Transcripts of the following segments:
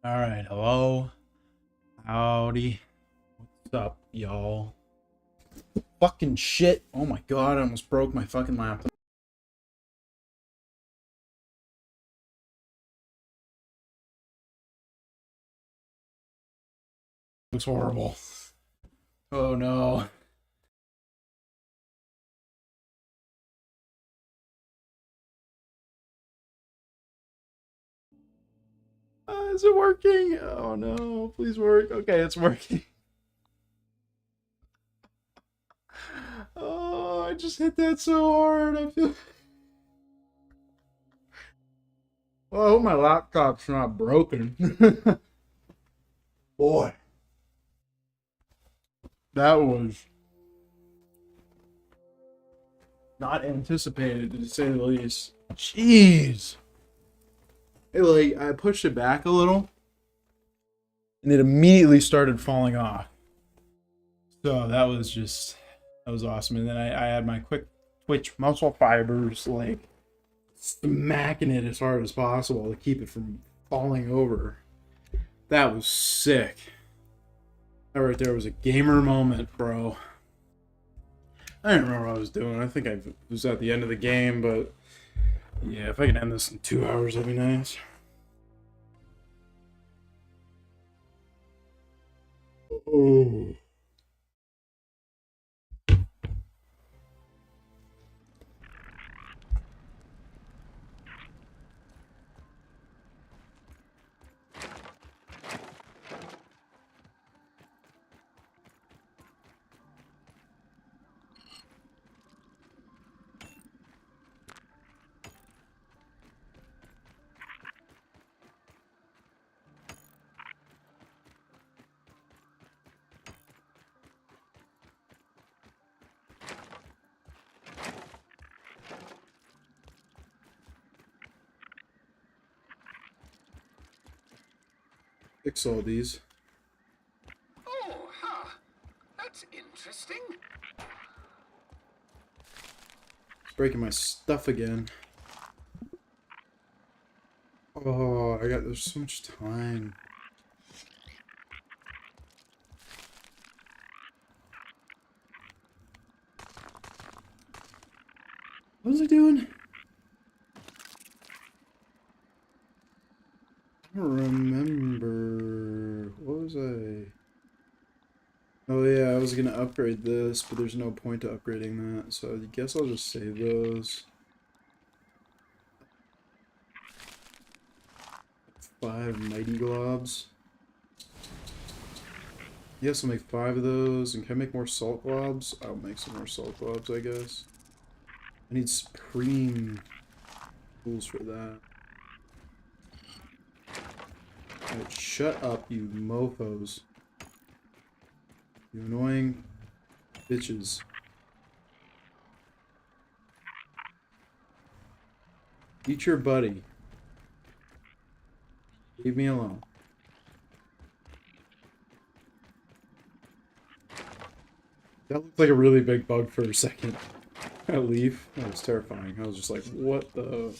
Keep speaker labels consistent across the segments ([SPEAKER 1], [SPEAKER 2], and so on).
[SPEAKER 1] All right, hello, howdy, what's up, y'all? Fucking shit! Oh my god, I almost broke my fucking laptop. Looks horrible. Oh no. Is it working? Oh no, please work. Okay, it's working. Oh, I just hit that so hard. I feel. Well, I hope my laptop's not broken. Boy, that was not anticipated, to say the least. Jeez. Like, I pushed it back a little, and it immediately started falling off. So that was awesome. And then I had my quick twitch muscle fibers like smacking it as hard as possible to keep it from falling over. That was sick. That right there was a gamer moment, bro. I didn't remember what I was doing. I think I was at the end of the game, but yeah, if I can end this in 2 hours, that'd be nice. Oh. Fix all these.
[SPEAKER 2] Oh, huh. That's interesting.
[SPEAKER 1] It's breaking my stuff again. Oh, there's so much time. What was I doing? I don't remember. What was I? Oh yeah, I was gonna upgrade this, but there's no point to upgrading that, so I guess I'll just save those. 5 mighty globs. Yes, I'll make 5 of those. And can I make more salt globs? I'll make some more salt globs, I guess. I need supreme tools for that. Alright, shut up, you mofos. You annoying bitches. Eat your buddy. Leave me alone. That looked like a really big bug for a second. A leaf. That was terrifying. I was just like, what the...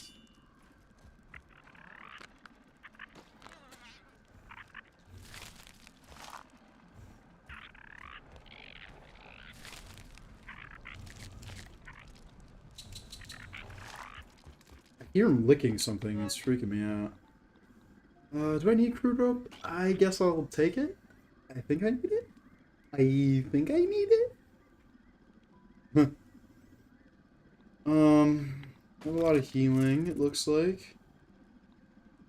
[SPEAKER 1] I hear him licking something. It's freaking me out. Do I need crude rope? I guess I'll take it. I think I need it. I think I need it. I have a lot of healing, it looks like.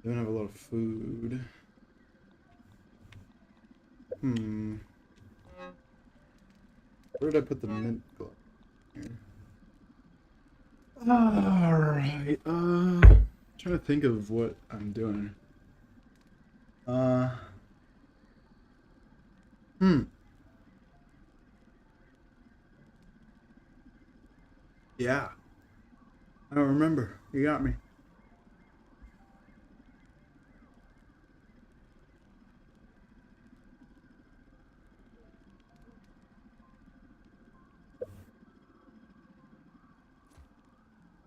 [SPEAKER 1] I don't have a lot of food. Where did I put the mint glove? Here. Alright, trying to think of what I'm doing. Hmm. Yeah. I don't remember. You got me.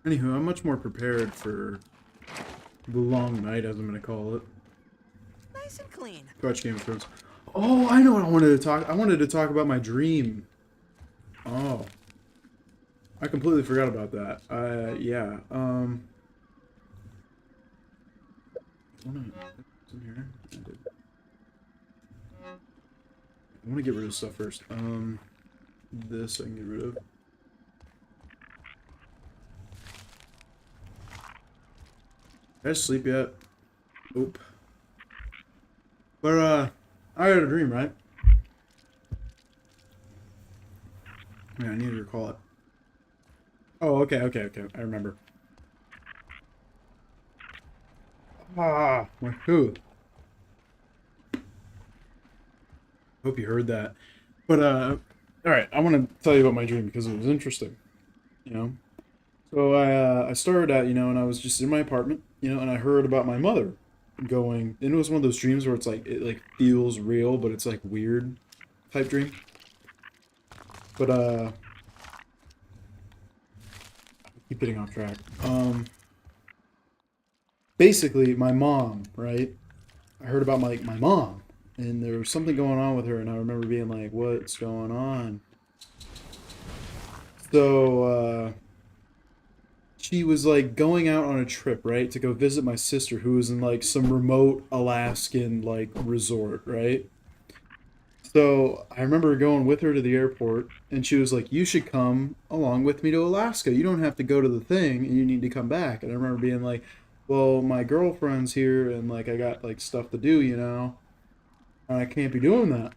[SPEAKER 1] Anywho, I'm much more prepared for the long night, as I'm gonna call it.
[SPEAKER 3] nice and clean.
[SPEAKER 1] Watch Game of Thrones. Oh, I know what I wanted to talk. I wanted to talk about my dream. Oh, I completely forgot about that. Yeah. What's in here? I want to get rid of stuff first. This I can get rid of. Did I sleep yet? Oop. But, I had a dream, right? Yeah, I need to recall it. Oh, okay. I remember. My food. Hope you heard that. But, alright, I want to tell you about my dream because it was interesting. You know? So I started out, and I was just in my apartment, and I heard about my mother going, and it was one of those dreams where it's like, it like feels real, but it's like weird type dream. But, I keep getting off track. Basically, my mom, right? I heard about my mom, and there was something going on with her, and I remember being like, what's going on? So, she was like going out on a trip, right, to go visit my sister who was in like some remote Alaskan like resort, right? So I remember going with her to the airport and she was like, "You should come along with me to Alaska. You don't have to go to the thing and you need to come back." And I remember being like, "Well, my girlfriend's here and like I got like stuff to do, and I can't be doing that."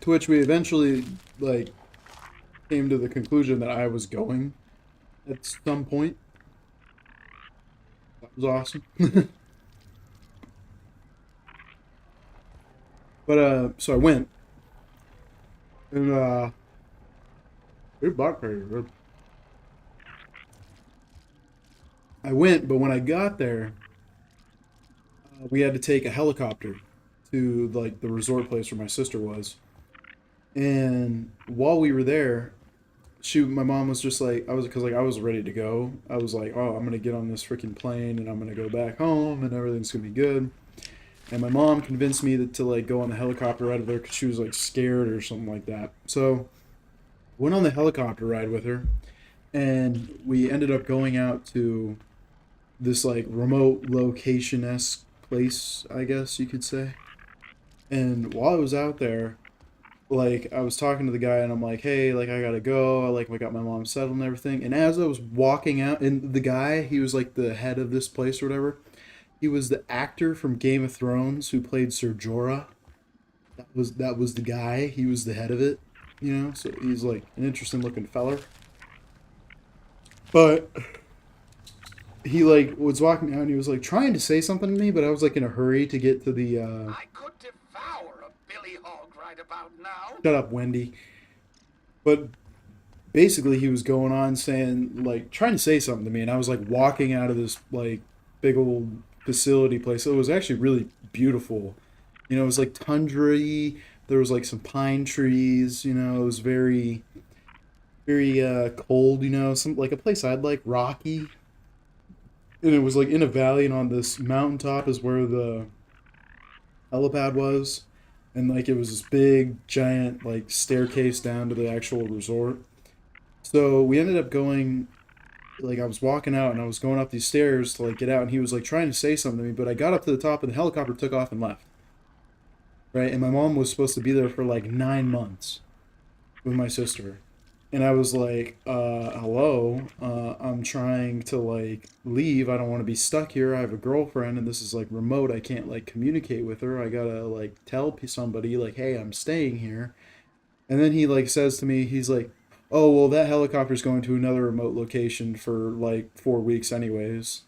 [SPEAKER 1] To which we eventually like came to the conclusion that I was going at some point. That was awesome. But so I went, and it bought pretty good. I went, but when I got there, we had to take a helicopter to like the resort place where my sister was. And while we were there, my mom was just like, because like I was ready to go. I was like, oh, I'm gonna get on this freaking plane and I'm gonna go back home and everything's gonna be good. And my mom convinced me to like go on the helicopter ride with her because she was like scared or something like that. So went on the helicopter ride with her, and we ended up going out to this like remote location esque place, I guess you could say. And while I was out there, like I was talking to the guy, and I'm like, "Hey, like I gotta go. I got my mom settled and everything." And as I was walking out, and the guy, he was like the head of this place or whatever. He was the actor from Game of Thrones who played Ser Jorah. That was the guy. He was the head of it, So he's like an interesting looking feller. But he like was walking out and he was like trying to say something to me, but I was like in a hurry to get to the
[SPEAKER 2] I could devour a billy hog right about now.
[SPEAKER 1] shut up, Wendy. But basically he was going on saying like trying to say something to me, and I was like walking out of this like big old facility place. So it was actually really beautiful. It was like tundra-y. There was like some pine trees. It was very, very cold. Some like a place I'd like, rocky. And it was like in a valley, and on this mountaintop is where the helipad was, and like it was this big giant like staircase down to the actual resort. So we ended up going. Like I was walking out and I was going up these stairs to like get out, and he was like trying to say something to me, but I got up to the top and the helicopter took off and left. Right, and my mom was supposed to be there for like 9 months with my sister, and I was like, hello, I'm trying to like leave. I don't want to be stuck here. I have a girlfriend and this is like remote. I can't like communicate with her. I gotta like tell somebody like, hey, I'm staying here. And then he like says to me, he's like, oh, well, that helicopter's going to another remote location for like 4 weeks anyways.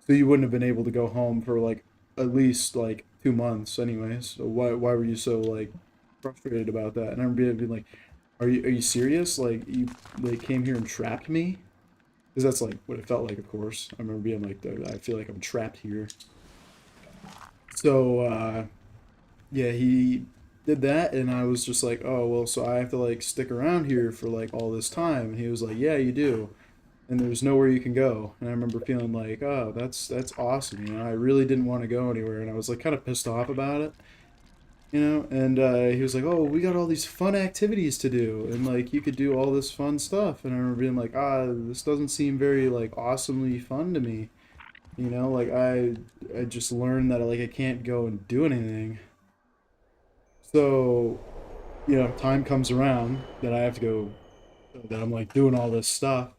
[SPEAKER 1] So you wouldn't have been able to go home for like at least like 2 months anyways. So why were you so like frustrated about that? And I remember being like, are you serious? Like you like came here and trapped me? Because that's like what it felt like, of course. I remember being like, I feel like I'm trapped here. So yeah, he did that, and I was just like, oh well, so I have to like stick around here for like all this time. And he was like, yeah, you do. and there's nowhere you can go. And I remember feeling like, oh, that's awesome. You know, I really didn't want to go anywhere, and I was like kind of pissed off about it. You know, and he was like, "Oh, we got all these fun activities to do, and like you could do all this fun stuff." And I remember being like, this doesn't seem very like awesomely fun to me." You know, like I just learned that like I can't go and do anything. So, you know, time comes around that I have to go, that I'm like doing all this stuff.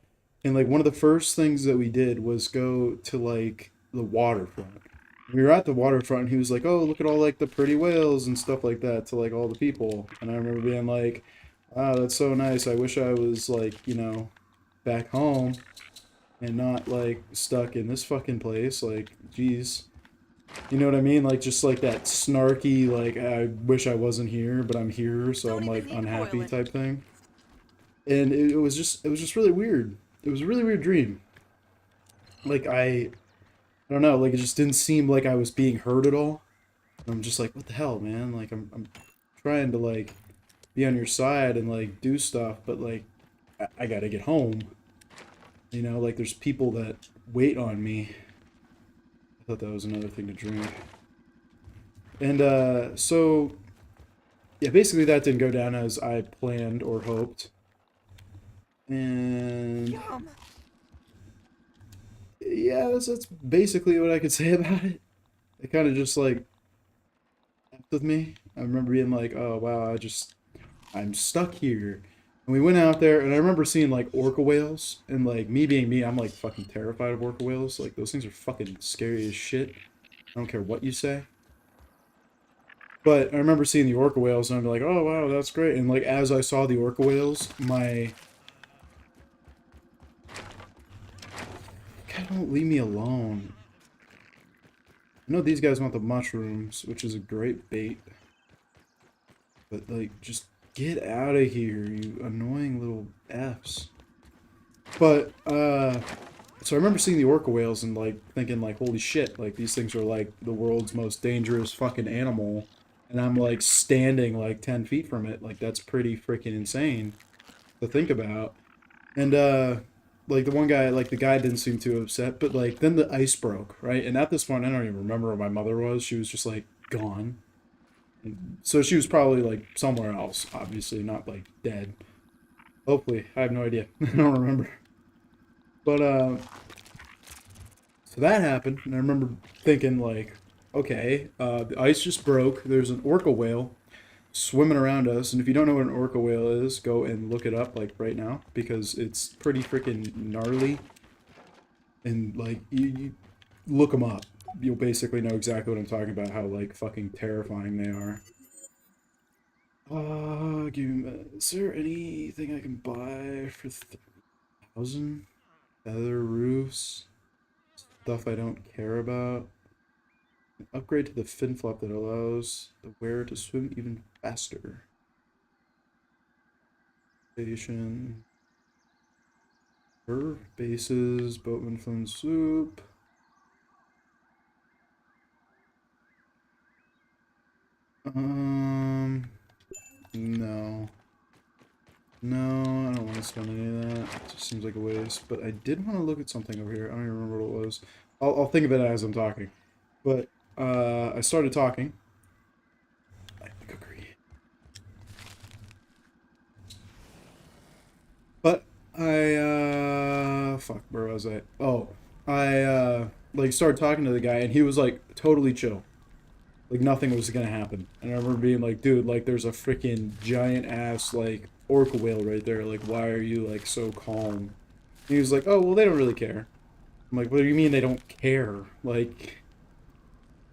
[SPEAKER 1] And like one of the first things that we did was go to like the waterfront. We were at the waterfront and he was like, "Oh, look at all like the pretty whales and stuff like that," to like all the people. And I remember being like, "Wow, that's so nice. I wish I was like, you know, back home and not like stuck in this fucking place. Like, geez." You know what I mean? Like just like that snarky, like I wish I wasn't here, but I'm here, so
[SPEAKER 3] Don't
[SPEAKER 1] I'm
[SPEAKER 3] even
[SPEAKER 1] like
[SPEAKER 3] need to
[SPEAKER 1] unhappy
[SPEAKER 3] boil it.
[SPEAKER 1] type thing. And it was just really weird. It was a really weird dream. Like I don't know, like it just didn't seem like I was being heard at all. I'm just like, what the hell, man? Like I'm trying to like be on your side and like do stuff, but like I gotta get home. You know, like there's people that wait on me. I thought that was another thing to drink. And so yeah, basically that didn't go down as I planned or hoped. And
[SPEAKER 3] Yum.
[SPEAKER 1] yeah, that's basically what I could say about it. It kind of just like messed with me. I remember being like, oh wow, I'm stuck here. And we went out there, and I remember seeing like orca whales, and like me being me, I'm like fucking terrified of orca whales. Like those things are fucking scary as shit. I don't care what you say. But I remember seeing the orca whales, and I'm like, oh wow, that's great. And like as I saw the orca whales, my God, don't leave me alone. I know these guys want the mushrooms, which is a great bait. But like, just get out of here, you annoying little Fs. But so I remember seeing the orca whales and like thinking like, holy shit, like these things are like the world's most dangerous fucking animal, and I'm like standing like 10 feet from it. Like that's pretty freaking insane to think about. And like the one guy, like the guy didn't seem too upset, but like then the ice broke, right? And at this point, I don't even remember where my mother was. She was just like gone. And so she was probably like somewhere else, obviously not like dead. Hopefully, I have no idea. I don't remember. But so that happened, and I remember thinking like, okay, the ice just broke. There's an orca whale swimming around us, and if you don't know what an orca whale is, go and look it up like right now because it's pretty freaking gnarly. And like you look them up, you'll basically know exactly what I'm talking about. How like fucking terrifying they are. Give me, is there anything I can buy for 1,000? Feather roofs, stuff I don't care about. An upgrade to the fin flap that allows the wearer to swim even faster. Station. Curve bases, boatman fin soup. No. No, I don't want to spend any of that. It just seems like a waste. But I did want to look at something over here. I don't even remember what it was. I'll think of it as I'm talking. But I started talking. I agree. But I fuck, where was I? Oh, I like started talking to the guy and he was like totally chill. Like nothing was gonna happen. And I remember being like, dude, like there's a freaking giant ass like orca whale right there. Like why are you like so calm? And he was like, oh well, they don't really care. I'm like, what do you mean they don't care? Like,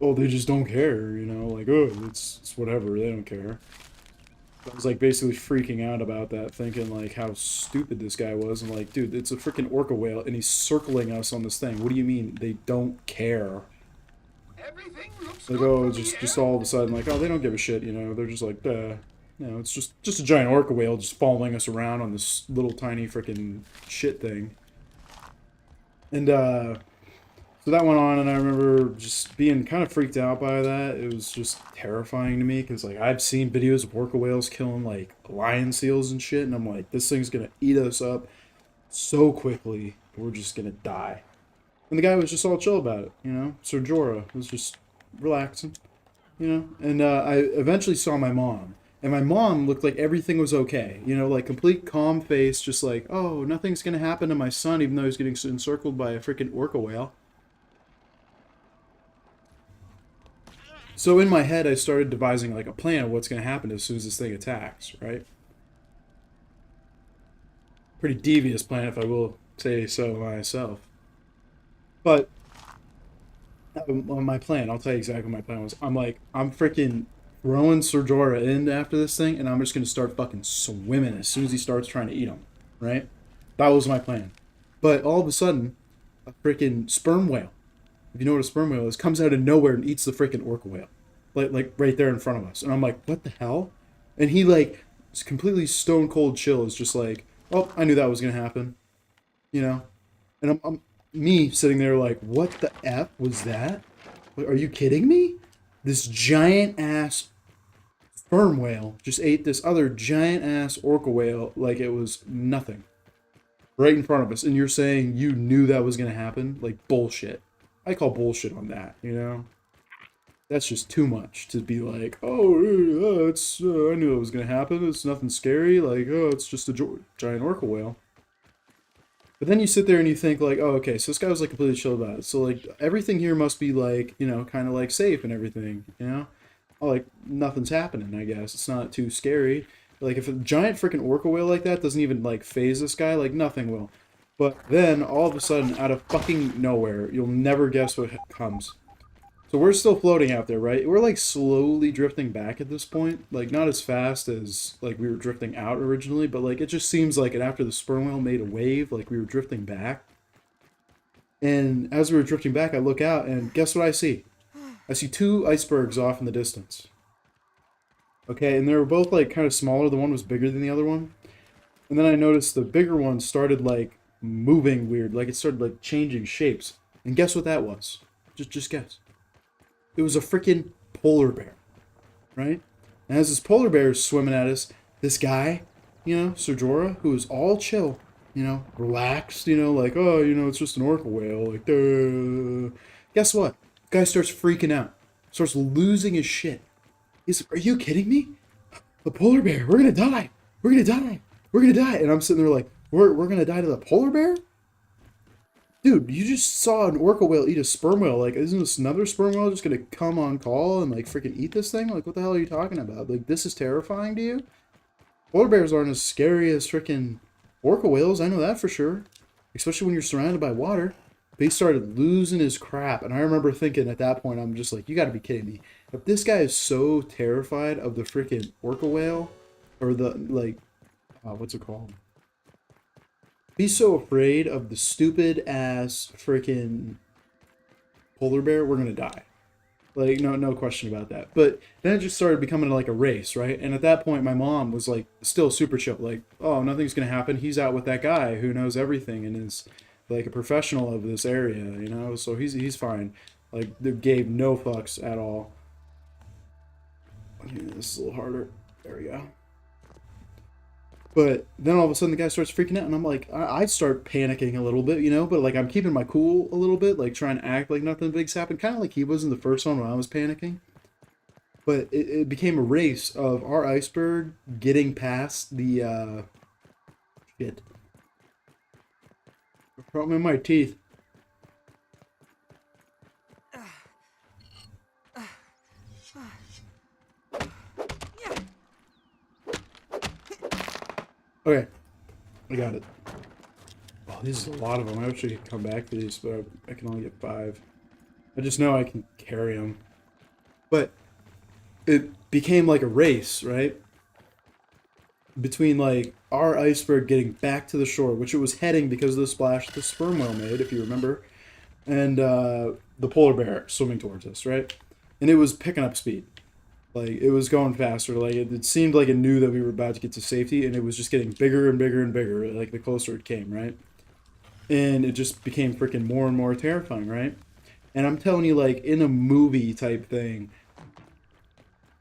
[SPEAKER 1] oh, they just don't care, you know? Like, oh, it's whatever. They don't care. I was like basically freaking out about that, thinking like how stupid this guy was. And like, dude, it's a freaking orca whale, and he's circling us on this thing. What do you mean they don't care?
[SPEAKER 2] Everything looks
[SPEAKER 1] Like,
[SPEAKER 2] good
[SPEAKER 1] oh,
[SPEAKER 2] from here.
[SPEAKER 1] just all of a sudden, like, oh, they don't give a shit, you know? They're just like, you know, it's just a giant orca whale just following us around on this little tiny freaking shit thing. And so that went on, and I remember just being kind of freaked out by that. It was just terrifying to me because, like, I've seen videos of orca whales killing, like, lion seals and shit, and I'm like, this thing's gonna eat us up so quickly. We're just gonna die. And the guy was just all chill about it, you know? Sir Jorah was just relaxing, you know? And I eventually saw my mom. And my mom looked like everything was okay, you know, like complete calm face, just like, oh, nothing's gonna happen to my son, even though he's getting encircled by a freaking orca whale. So in my head, I started devising like a plan of what's gonna happen as soon as this thing attacks, right? Pretty devious plan, if I will say so myself. But on my plan, I'll tell you exactly what my plan was. I'm like, I'm freaking throwing Ser Jorah in after this thing, and I'm just gonna start fucking swimming as soon as he starts trying to eat him, right? That was my plan. But all of a sudden, a freaking sperm whale, if you know what a sperm whale is, comes out of nowhere and eats the freaking orca whale, like right there in front of us. And I'm like, what the hell? And he like, is completely stone cold chill, is just like, oh, I knew that was gonna happen, you know. And I'm me sitting there like, what the F was that? Are you kidding me? This giant ass sperm whale just ate this other giant ass orca whale like it was nothing. Right in front of us. And you're saying you knew that was going to happen? Like, bullshit. I call bullshit on that, you know? That's just too much to be like, oh, it's I knew it was going to happen. It's nothing scary. Like, oh, it's just a giant orca whale. But then you sit there and you think like, oh, okay, so this guy was like completely chill about it. So like everything here must be like, you know, kind of like safe and everything, you know? Oh, like nothing's happening, I guess. It's not too scary. Like if a giant freaking orca whale like that doesn't even like phase this guy, like nothing will. But then all of a sudden, out of fucking nowhere, you'll never guess what comes. So we're still floating out there, right? We're like slowly drifting back at this point. Like not as fast as like we were drifting out originally, but like it just seems like it after the sperm whale made a wave, like we were drifting back. And as we were drifting back, I look out and guess what I see? I see two icebergs off in the distance. Okay, and they were both like kind of smaller. The one was bigger than the other one. And then I noticed the bigger one started like moving weird, like it started like changing shapes. And guess what that was? Just guess. It was a freaking polar bear, right? And as this polar bear is swimming at us, this guy, you know, Ser Jorah, who is all chill, you know, relaxed, you know, like, oh, you know, it's just an orca whale, like, duh. Guess what? Guy starts freaking out, starts losing his shit. He's like, are you kidding me? The polar bear, we're gonna die. We're gonna die. We're gonna die. And I'm sitting there like, we're gonna die to the polar bear? Dude, you just saw an orca whale eat a sperm whale. Like, isn't this another sperm whale just gonna come on call and, like, freaking eat this thing? Like, what the hell are you talking about? Like, this is terrifying to you? Polar bears aren't as scary as freaking orca whales, I know that for sure. Especially when you're surrounded by water. But he started losing his crap. And I remember thinking at that point, I'm just like, you gotta be kidding me. If this guy is so terrified of the freaking orca whale, or the, like, what's it called? He's so afraid of the stupid ass freaking polar bear, we're gonna die. Like, no question about that. But then it just started becoming like a race, right? And at that point, my mom was like, still super chill, like, oh, nothing's gonna happen. He's out with that guy who knows everything and is like a professional of this area, you know. So he's fine. Like, they gave no fucks at all. Okay, this is a little harder. There we go. But then all of a sudden the guy starts freaking out, and I'm like, I start panicking a little bit, you know, but like I'm keeping my cool a little bit, like trying to act like nothing big's happened, kind of like he was in the first one when I was panicking. But it became a race of our iceberg getting past the, shit. Problem in my teeth. Okay, I got it. Oh, this is a lot of them. I wish I could come back to these, but I can only get 5. I just know I can carry them. But it became like a race, right? Between like our iceberg getting back to the shore, which it was heading because of the splash the sperm whale made, if you remember, and the polar bear swimming towards us, right? And it was picking up speed. Like, it was going faster. Like, it seemed like it knew that we were about to get to safety, and it was just getting bigger and bigger and bigger, like, the closer it came, right? And it just became freaking more and more terrifying, right? And I'm telling you, like, in a movie type thing,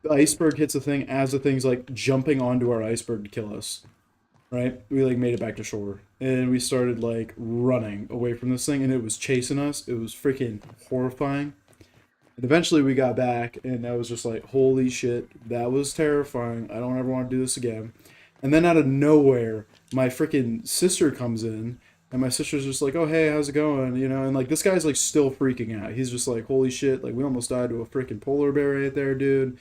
[SPEAKER 1] the iceberg hits a thing as the thing's, like, jumping onto our iceberg to kill us, right? We like made it back to shore and we started like running away from this thing and it was chasing us. It was freaking horrifying. And eventually we got back and I was just like, holy shit, that was terrifying. I don't ever want to do this again. And then out of nowhere, my freaking sister comes in and my sister's just like, oh, hey, how's it going? You know, and like this guy's like still freaking out. He's just like, holy shit, like we almost died to a freaking polar bear right there, dude.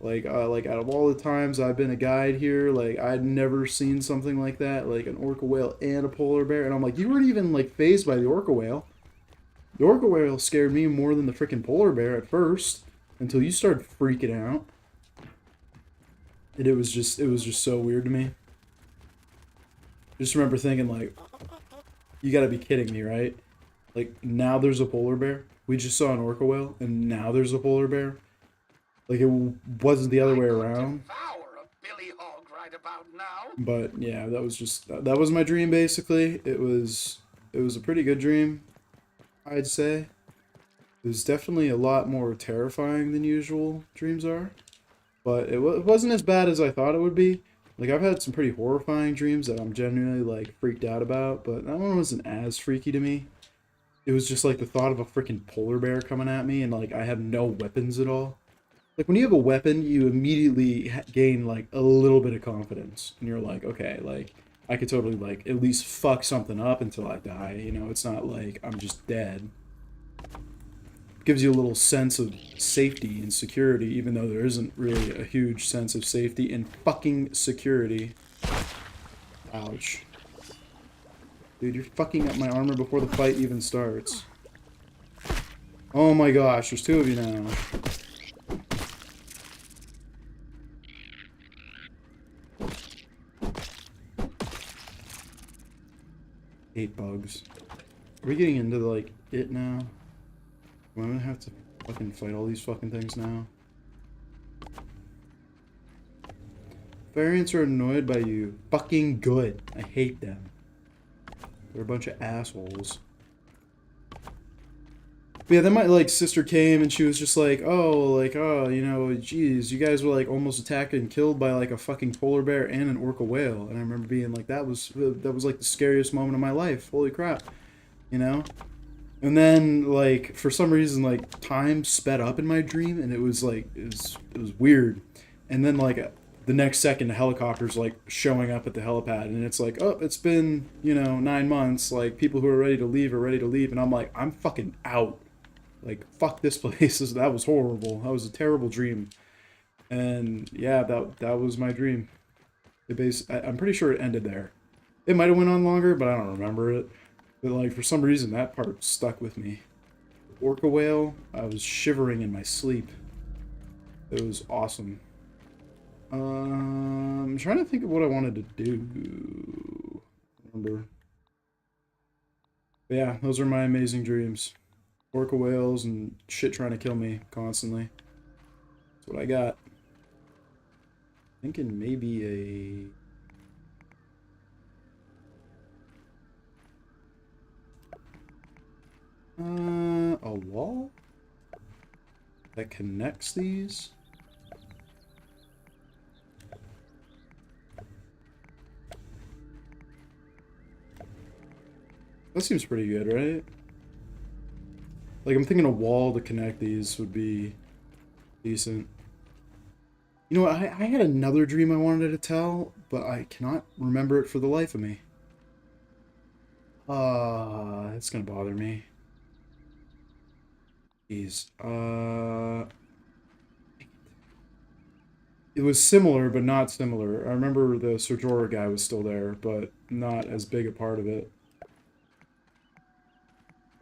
[SPEAKER 1] Like out of all the times I've been a guide here, like I'd never seen something like that, like an orca whale and a polar bear. And I'm like, you weren't even like phased by the orca whale. The orca whale scared me more than the freaking polar bear at first, until you started freaking out. And it was just so weird to me. Just remember thinking like, you gotta be kidding me, right? Like now there's a polar bear. We just saw an orca whale, and now there's a polar bear. Like it wasn't the other way around.
[SPEAKER 2] Devour a billy hog right about now.
[SPEAKER 1] But yeah, that was just that was my dream basically. It was a pretty good dream, I'd say. It was definitely a lot more terrifying than usual dreams are, but it wasn't as bad as I thought it would be. Like I've had some pretty horrifying dreams that I'm genuinely like freaked out about, but that one wasn't as freaky to me. It was just like the thought of a freaking polar bear coming at me and like I have no weapons at all. Like when you have a weapon, you immediately gain like a little bit of confidence, and you're like, okay, like I could totally like at least fuck something up until I die. You know, it's not like I'm just dead. It gives you a little sense of safety and security, even though there isn't really a huge sense of safety and fucking security. Ouch. Dude, you're fucking up my armor before the fight even starts. Oh my gosh, there's two of you now. Hate bugs. Are we getting into like it now? I'm gonna have to fucking fight all these fucking things now. Variants are annoyed by you. Fucking good. I hate them. They're a bunch of assholes. But yeah, then my like sister came and she was just like, oh, you know, geez, you guys were like almost attacked and killed by like a fucking polar bear and an orca whale. And I remember being like, that was like the scariest moment of my life. Holy crap, you know. And then like for some reason like time sped up in my dream and it was like it was weird. And then like the next second, the helicopter's like showing up at the helipad, and it's like, oh, it's been, you know, 9 months. Like people who are ready to leave are ready to leave, and I'm like, I'm fucking out. Like fuck this place. That was horrible. That was a terrible dream. And yeah, that was my dream. I'm pretty sure it ended there. It might have went on longer, but I don't remember it. But like for some reason, that part stuck with me. Orca whale, I was shivering in my sleep. It was awesome. I'm trying to think of what I wanted to do. Remember. But yeah, those are my amazing dreams. Orca whales and shit trying to kill me constantly. That's what I got. Thinking maybe a wall that connects these. That seems pretty good, right? Like, I'm thinking a wall to connect these would be decent. You know what? I had another dream I wanted to tell, but I cannot remember it for the life of me. It's gonna bother me. Jeez. It was similar, but not similar. I remember the Serjora guy was still there, but not as big a part of it.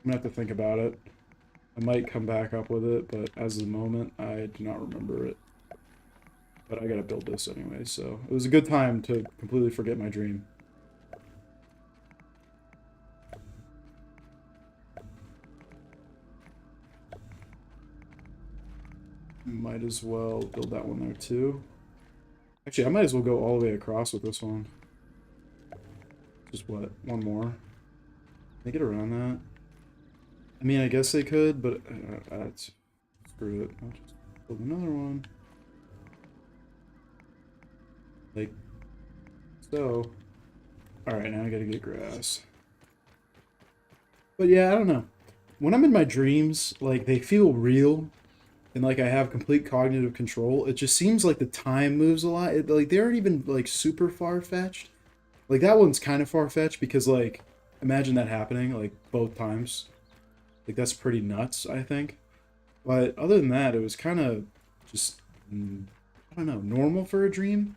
[SPEAKER 1] I'm gonna have to think about it. I might come back up with it, but as of the moment, I do not remember it. But I gotta build this anyway, so it was a good time to completely forget my dream. Might as well build that one there too. Actually, I might as well go all the way across with this one. Just what? One more? Can they get around that? I mean, I guess they could, but screw it. I'll just build another one. Like so. Alright, now I gotta get grass. But yeah, I don't know. When I'm in my dreams, like, they feel real, and like I have complete cognitive control. It just seems like the time moves a lot. Like, they aren't even like super far-fetched. Like, that one's kind of far-fetched because, like, imagine that happening like both times. Like, that's pretty nuts, I think. But other than that, it was kind of just, I don't know, normal for a dream,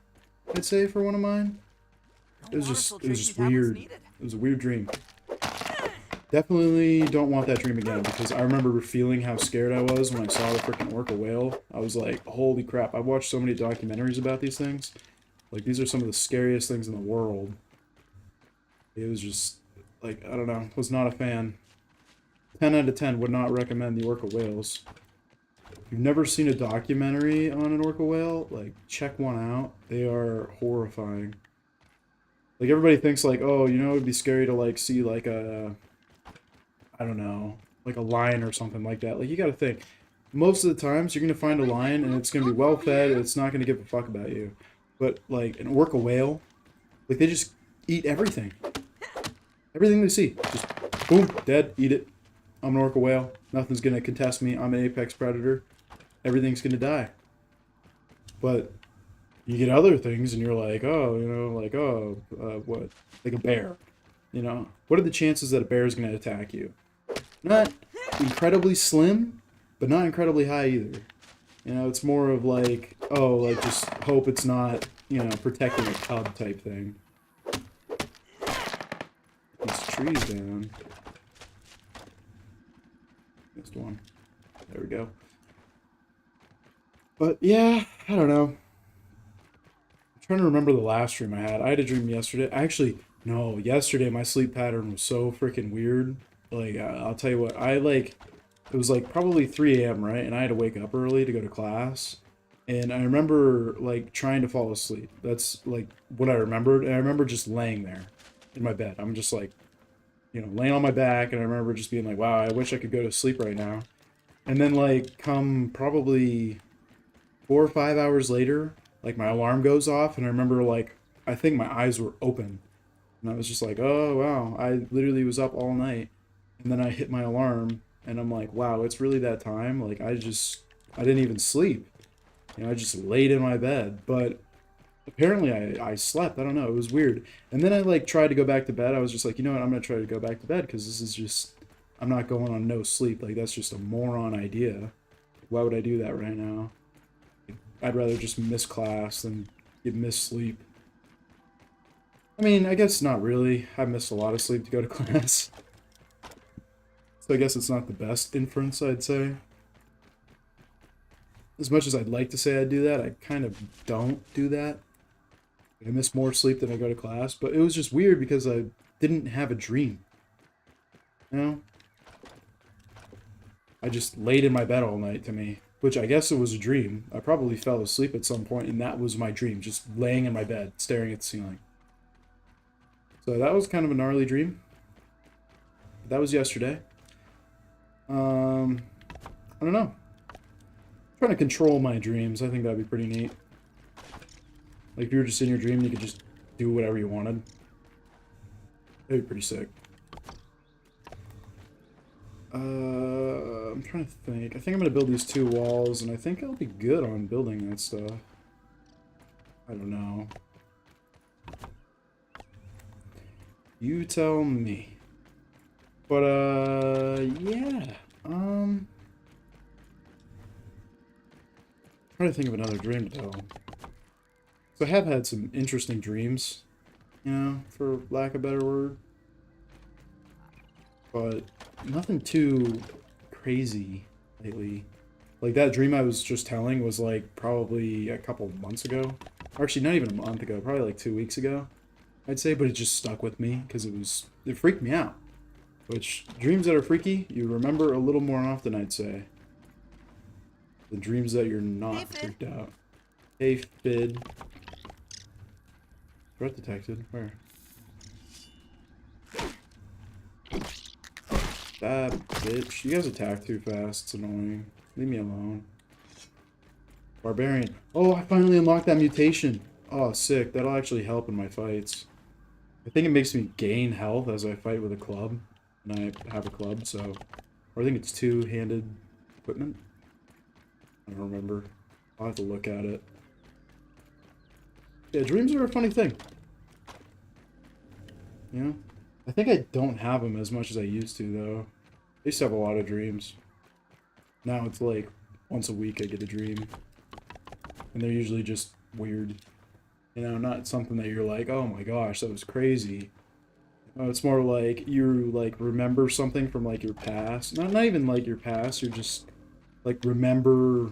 [SPEAKER 1] I'd say, for one of mine. It was just weird. It was a weird dream. Definitely don't want that dream again, because I remember feeling how scared I was when I saw the freaking orca whale. I was like, holy crap, I've watched so many documentaries about these things. Like, these are some of the scariest things in the world. It was just, like, I don't know, was not a fan. 10 out of 10 would not recommend the orca whales. If you've never seen a documentary on an orca whale, like, check one out. They are horrifying. Like, everybody thinks, like, oh, you know, it'd be scary to, like, see, like, a, I don't know, like a lion or something like that. Like, you gotta think. Most of the times, you're gonna find a lion, and it's gonna be well-fed, and it's not gonna give a fuck about you. But, like, an orca whale, like, they just eat everything. Everything they see. Just, boom, dead, eat it. I'm an orca whale. Nothing's gonna contest me. I'm an apex predator. Everything's gonna die. But you get other things, and you're like, oh, you know, like, oh, what? Like a bear. You know? What are the chances that a bear is gonna attack you? Not incredibly slim, but not incredibly high either. You know, it's more of like, oh, like, just hope it's not, you know, protecting a cub type thing. These trees down. Missed one. There we go. But yeah, I don't know. I'm trying to remember the last dream I had. I had a dream yesterday. Actually, no, yesterday my sleep pattern was so freaking weird. Like, I'll tell you what, it was like probably 3 a.m., right? And I had to wake up early to go to class. And I remember, like, trying to fall asleep. That's, like, what I remembered. And I remember just laying there in my bed. I'm just, like, you know, laying on my back. And I remember just being like, wow, I wish I could go to sleep right now. And then, like, come probably 4 or 5 hours later, like, my alarm goes off. And I remember, like, I think my eyes were open. And I was just like, oh, wow, I literally was up all night. And then I hit my alarm. And I'm like, wow, it's really that time? Like, I didn't even sleep. You know, I just laid in my bed, but apparently I slept. I don't know. It was weird. And then I, like, tried to go back to bed. I was just like, you know what? I'm going to try to go back to bed because this is just, I'm not going on no sleep. Like, that's just a moron idea. Why would I do that right now? I'd rather just miss class than miss sleep. I mean, I guess not really. I missed a lot of sleep to go to class. So I guess it's not the best inference, I'd say. As much as I'd like to say I do that, I kind of don't do that. I miss more sleep than I go to class, but it was just weird because I didn't have a dream. You know? I just laid in my bed all night to me, which I guess it was a dream. I probably fell asleep at some point, and that was my dream, just laying in my bed, staring at the ceiling. So that was kind of a gnarly dream. That was yesterday. I don't know. Trying to control my dreams. I think that'd be pretty neat. Like, if you were just in your dream, you could just do whatever you wanted. That'd be pretty sick. I'm trying to think. I think I'm gonna build these 2 walls, and I think I'll be good on building that stuff. I don't know. You tell me. But, yeah. Trying to think of another dream to tell. So I have had some interesting dreams, you know, for lack of a better word. But nothing too crazy lately. Like, that dream I was just telling was, like, probably a couple months ago. Or actually, not even a month ago. Probably, like, 2 weeks ago, I'd say. But it just stuck with me because it freaked me out. Which, dreams that are freaky, you remember a little more often, I'd say. The dreams that you're not freaked out. Hey, Fid. Threat detected. Where? That bitch. You guys attack too fast. It's annoying. Leave me alone. Barbarian. Oh, I finally unlocked that mutation. Oh, sick. That'll actually help in my fights. I think it makes me gain health as I fight with a club. And I have a club, so... Or I think it's two-handed equipment. I don't remember. I'll have to look at it. Yeah, dreams are a funny thing. You know? I think I don't have them as much as I used to, though. I used to have a lot of dreams. Now it's like, once a week I get a dream. And they're usually just weird. You know, not something that you're like, oh my gosh, that was crazy. It's more like you like remember something from like your past. Not even like your past, you're just like remember,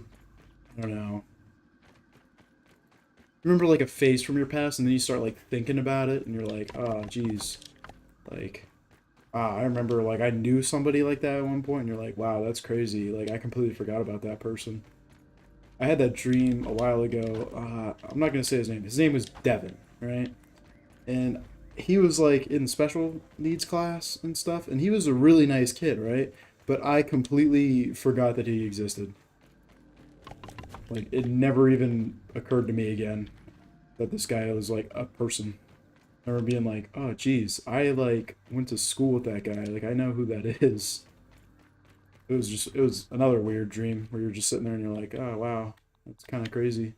[SPEAKER 1] I don't know. Remember like a phase from your past and then you start like thinking about it and you're like, oh geez. Like, I remember like I knew somebody like that at one point and you're like, wow, that's crazy. Like I completely forgot about that person. I had that dream a while ago. I'm not going to say his name. His name was Devin, right? And he was like in special needs class and stuff. And he was a really nice kid, right? But I completely forgot that he existed. Like, it never even occurred to me again that this guy was like a person. I remember being like, oh, geez, I like went to school with that guy. Like, I know who that is. It was another weird dream where you're just sitting there and you're like, oh, wow, that's kind of crazy.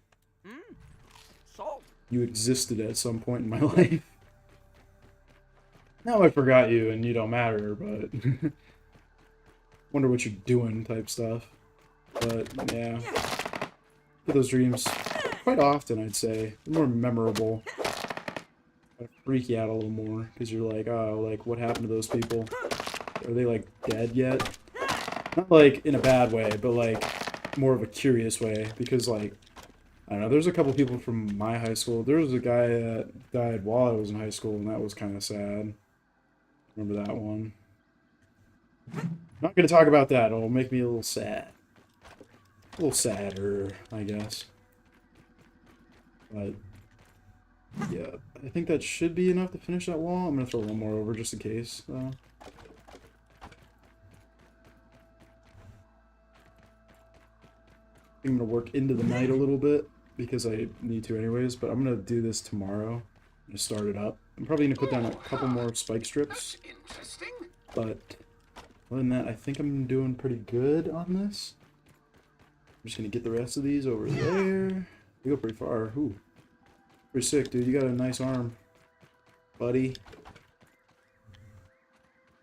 [SPEAKER 2] Salt.
[SPEAKER 1] You existed at some point in my life. Now I forgot you and you don't matter, but wonder what you're doing type stuff. But, yeah. Get those dreams quite often, I'd say. They're more memorable. Kind of freak you out a little more because you're like, oh, like, what happened to those people? Are they, like, dead yet? Not like in a bad way, but like more of a curious way because like I don't know, there's a couple people from my high school. There was a guy that died while I was in high school and that was kind of sad. Remember that one? Not gonna talk about that, it'll make me a little sad. A little sadder, I guess. But yeah, I think that should be enough to finish that wall. I'm gonna throw one more over just in case though. I'm going to work into the night a little bit because I need to anyways, but I'm going to do this tomorrow. I'm going to start it up. I'm probably going to put down a couple more spike strips.
[SPEAKER 2] Interesting.
[SPEAKER 1] But other than that, I think I'm doing pretty good on this. I'm just going to get the rest of these over there. We go pretty far. Ooh. Pretty sick, dude. You got a nice arm, buddy.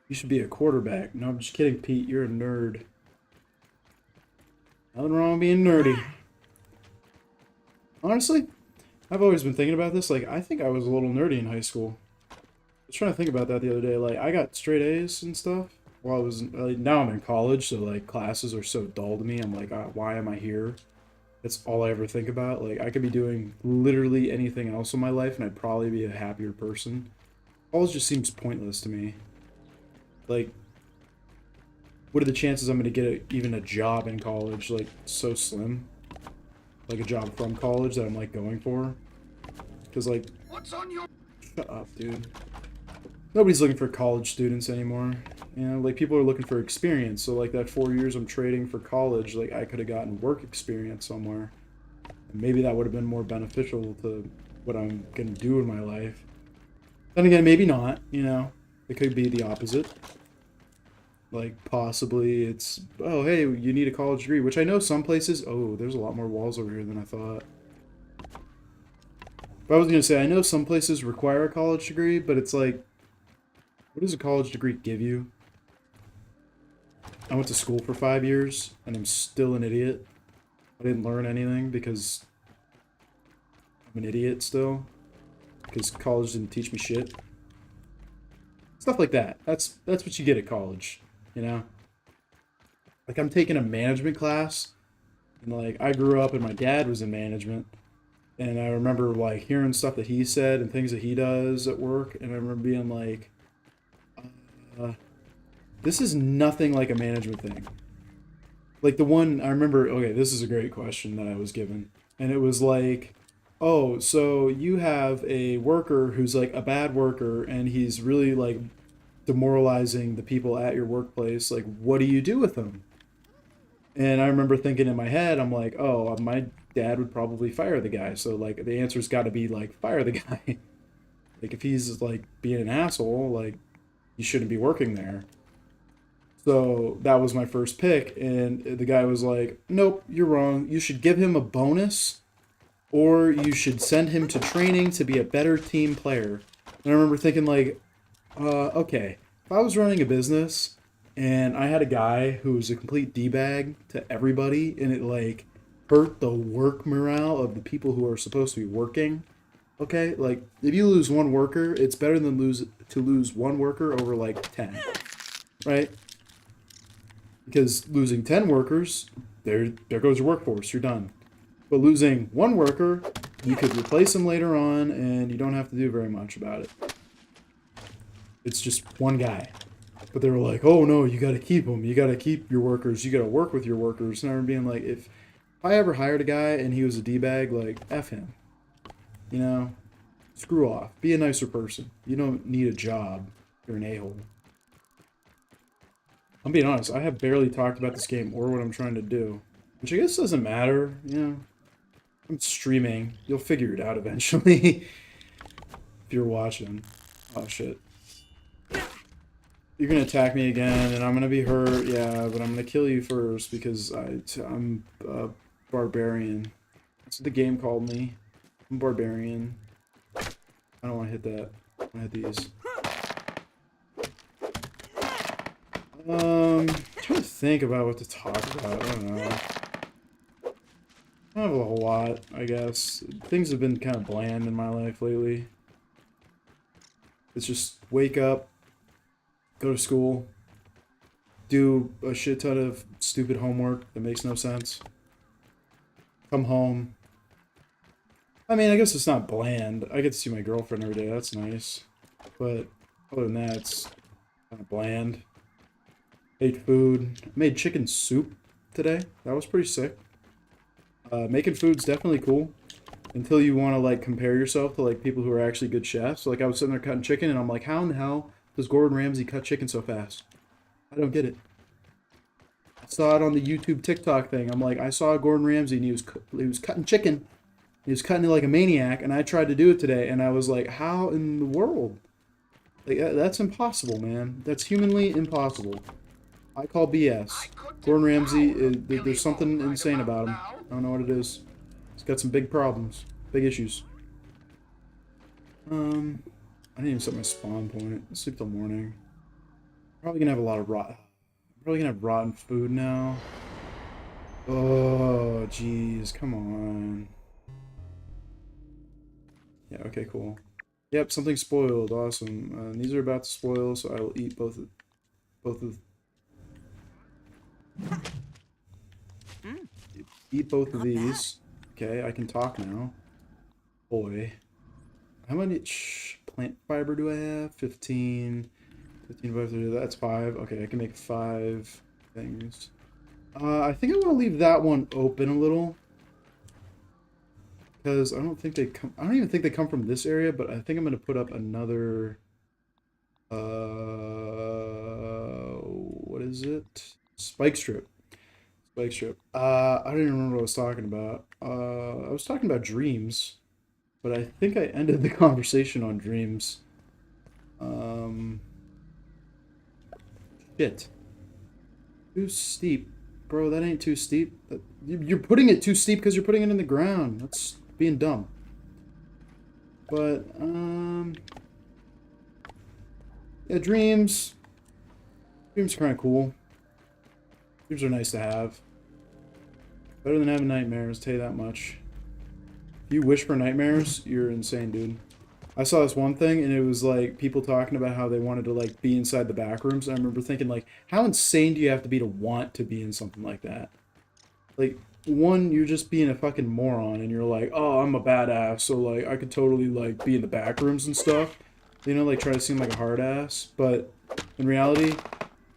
[SPEAKER 1] You should be a quarterback. No, I'm just kidding, Pete. You're a nerd. Nothing wrong with being nerdy. Honestly, I've always been thinking about this. Like, I think I was a little nerdy in high school. I was trying to think about that the other day. Like, I got straight A's and stuff while I was... now I'm in college, so, like, classes are so dull to me. I'm like, why am I here? That's all I ever think about. Like, I could be doing literally anything else in my life, and I'd probably be a happier person. College just seems pointless to me. Like... what are the chances I'm going to get even a job in college? Like, so slim. Like, a job from college that I'm, like, going for. Because, like...
[SPEAKER 2] What's on your...
[SPEAKER 1] Shut up, dude. Nobody's looking for college students anymore. You know, like, people are looking for experience. So, like, that 4 years I'm trading for college, like, I could have gotten work experience somewhere. And maybe that would have been more beneficial to what I'm going to do in my life. Then again, maybe not, you know. It could be the opposite. Like, possibly it's, oh, hey, you need a college degree, which I know some places, oh, there's a lot more walls over here than I thought. But I was going to say, I know some places require a college degree, but it's like, what does a college degree give you? I went to school for 5 years, and I'm still an idiot. I didn't learn anything because I'm an idiot still. Because college didn't teach me shit. Stuff like that. That's what you get at college. You know, like I'm taking a management class, and like I grew up and my dad was in management, and I remember like hearing stuff that he said and things that he does at work, and I remember being like, this is nothing like a management thing. Like the one I remember, okay, this is a great question that I was given, and it was like, oh, so you have a worker who's like a bad worker, and he's really like demoralizing the people at your workplace. Like, what do you do with them? And I remember thinking in my head, I'm like, oh, my dad would probably fire the guy. So like the answer's got to be like fire the guy. Like, if he's, like, being an asshole, like, you shouldn't be working there. So that was my first pick, and the guy was like, nope, you're wrong. You should give him a bonus, or you should send him to training to be a better team player. And I remember thinking, like, okay, if I was running a business and I had a guy who was a complete D-bag to everybody, and it, like, hurt the work morale of the people who are supposed to be working, okay? Like, if you lose one worker, it's better than lose one worker over, like, 10, right? Because losing 10 workers, there goes your workforce, you're done. But losing one worker, you could replace them later on, and you don't have to do very much about it. It's just one guy. But they were like, oh no, you gotta keep them. You gotta keep your workers. You gotta work with your workers. And I remember being like, if I ever hired a guy and he was a D-bag, like, F him. You know? Screw off. Be a nicer person. You don't need a job. You're an a-hole. I'm being honest, I have barely talked about this game or what I'm trying to do. Which I guess doesn't matter, you know. I'm streaming. You'll figure it out eventually. If you're watching. Oh shit. You're gonna attack me again and I'm gonna be hurt, yeah, but I'm gonna kill you first because I'm a barbarian. That's what the game called me. I'm a barbarian. I don't want to hit that. I want to hit these. I'm trying to think about what to talk about. I don't know. I don't have a whole lot, I guess. Things have been kind of bland in my life lately. It's just wake up, go to school, do a shit ton of stupid homework that makes no sense, come home. I mean, I guess it's not bland. I get to see my girlfriend every day. That's nice. But other than that, it's kind of bland. Ate food. Made chicken soup today. That was pretty sick. Making food's definitely cool. Until you want to, like, compare yourself to, like, people who are actually good chefs. So, like, I was sitting there cutting chicken, and I'm like, how in the hell does Gordon Ramsay cut chicken so fast? I don't get it. I saw it on the YouTube TikTok thing. I'm like, I saw Gordon Ramsay, and he was cutting chicken. He was cutting it like a maniac, and I tried to do it today, and I was like, how in the world? Like, that's impossible, man. That's humanly impossible. I call BS. Gordon Ramsay, there's something insane about him. I don't know what it is. He's got some big problems. Big issues. I didn't even set my spawn point. I'll sleep till morning. Probably gonna have a lot of probably gonna have rotten food now. Oh, jeez. Come on. Yeah, okay, cool. Yep, something spoiled. Awesome. These are about to spoil, so I will eat both of eat both of these. Okay, I can talk now. Boy. How many plant fiber do I have? 15. 15 by 30. That's 5. Okay, I can make 5 things. I think I want to leave that one open a little. Because I don't think they come... I don't even think they come from this area, but I think I'm going to put up another... what is it? Spike strip. Spike strip. I don't even remember what I was talking about. I was talking about dreams, but I think I ended the conversation on dreams. Shit. Too steep. Bro, that ain't too steep. You're putting it too steep because you're putting it in the ground. That's being dumb. But, yeah, dreams. Dreams are kind of cool. Dreams are nice to have. Better than having nightmares, I'll tell you that much. If you wish for nightmares, you're insane, dude. I saw this one thing, and it was, like, people talking about how they wanted to, like, be inside the back rooms. And I remember thinking, like, how insane do you have to want to be in something like that? Like, one, you're just being a fucking moron, and you're like, oh, I'm a badass, so, like, I could totally, like, be in the back rooms and stuff. You know, like, try to seem like a hard ass. But in reality,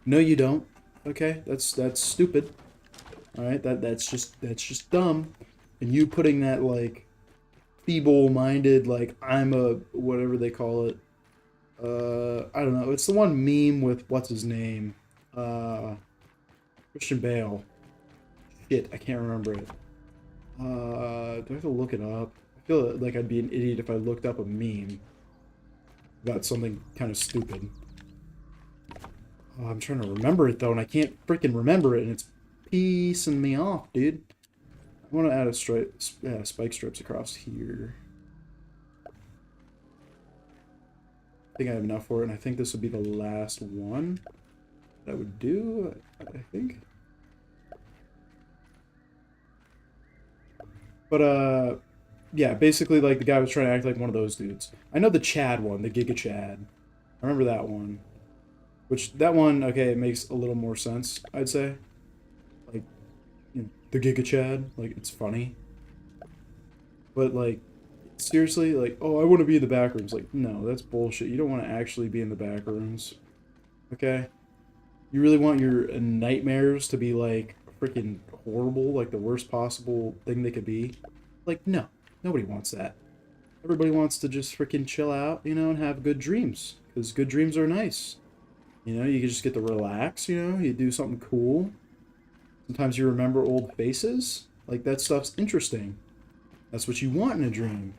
[SPEAKER 1] no, you don't. Okay? That's stupid. Alright? That's just dumb. And you putting that, like, feeble-minded, like, I'm a, whatever they call it. I don't know. It's the one meme with, what's his name? Christian Bale. Shit, I can't remember it. Do I have to look it up? I feel like I'd be an idiot if I looked up a meme. about something kind of stupid. Oh, I'm trying to remember it though, and I can't freaking remember it, and it's piecing me off, dude. I want to add a spike strips across here. I think I have enough for it, and I think this would be the last one that I would do, I think. But, yeah, basically, like, the guy was trying to act like one of those dudes. I know the Chad one, the Giga Chad. I remember that one. Which, that one, okay, it makes a little more sense, I'd say. Like, you know, the Giga Chad, like, it's funny. But, like, seriously, like, oh, I want to be in the back rooms. Like, no, that's bullshit. You don't want to actually be in the back rooms. Okay? You really want your nightmares to be, like, freaking horrible, like the worst possible thing they could be? Like, no. Nobody wants that. Everybody wants to just freaking chill out, you know, and have good dreams. Because good dreams are nice. You know, you can just get to relax, you know, you do something cool. Sometimes you remember old faces. Like, that stuff's interesting. That's what you want in a dream.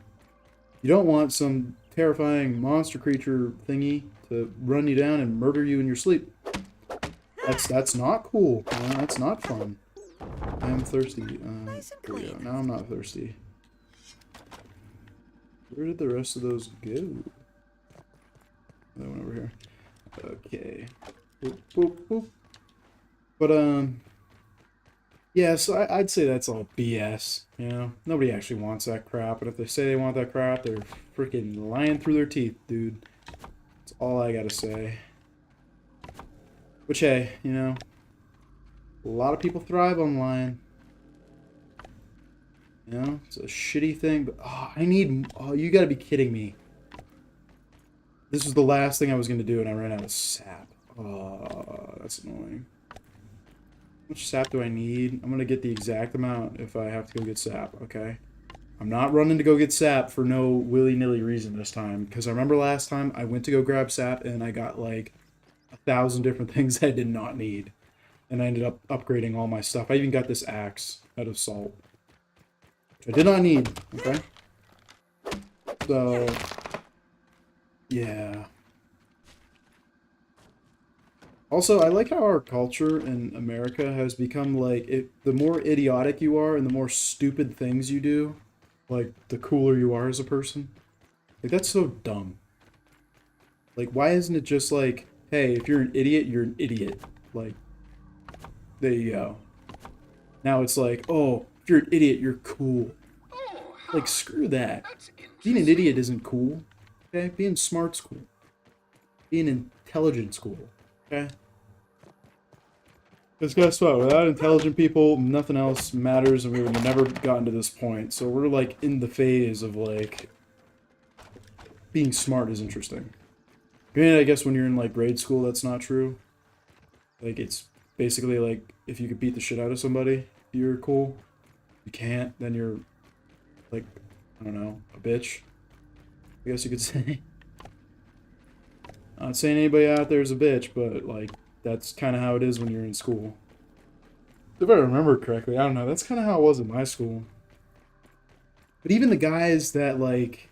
[SPEAKER 1] You don't want some terrifying monster creature thingy to run you down and murder you in your sleep. That's not cool. You know, that's not fun. I'm thirsty.
[SPEAKER 3] Nice and
[SPEAKER 1] Here we go.
[SPEAKER 3] clean.
[SPEAKER 1] Now I'm not thirsty. Where did the rest of those go? That one over here. Okay. Boop, boop, boop. But, yeah, so I'd say that's all BS, you know? Nobody actually wants that crap, and if they say they want that crap, they're freaking lying through their teeth, dude. That's all I gotta say. Which, hey, you know, a lot of people thrive on lying. You know, it's a shitty thing, but, oh, you gotta be kidding me. This was the last thing I was gonna do, and I ran out of sap. Oh, that's annoying. How much sap do I need? I'm gonna get the exact amount if I have to go get sap, okay? I'm not running to go get sap for no willy-nilly reason this time, because I remember last time I went to go grab sap and I got like 1,000 different things I did not need. And I ended up upgrading all my stuff. I even got this axe out of salt, which I did not need, okay? So, yeah. Also, I like how our culture in America has become like, the more idiotic you are and the more stupid things you do, like, the cooler you are as a person. Like, that's so dumb. Like, why isn't it just like, hey, if you're an idiot, you're an idiot. Like, there you go. Now it's like, oh, if you're an idiot, you're cool.
[SPEAKER 2] Oh,
[SPEAKER 1] Like, screw that.
[SPEAKER 2] that's
[SPEAKER 1] Being an
[SPEAKER 2] interesting.
[SPEAKER 1] idiot isn't cool. Okay? Being smart's cool. Being intelligent's cool. Okay? Because guess what? Without intelligent people, nothing else matters, and we would have never gotten to this point. So we're, like, in the phase of, like, being smart is interesting. Granted, I guess when you're in, like, grade school, that's not true. Like, it's basically, like, if you could beat the shit out of somebody, you're cool. If you can't, then you're, like, I don't know, a bitch, I guess you could say. Not saying anybody out there is a bitch, but, like, that's kind of how it is when you're in school. If I remember correctly, I don't know, that's kind of how it was in my school. But even the guys that, like,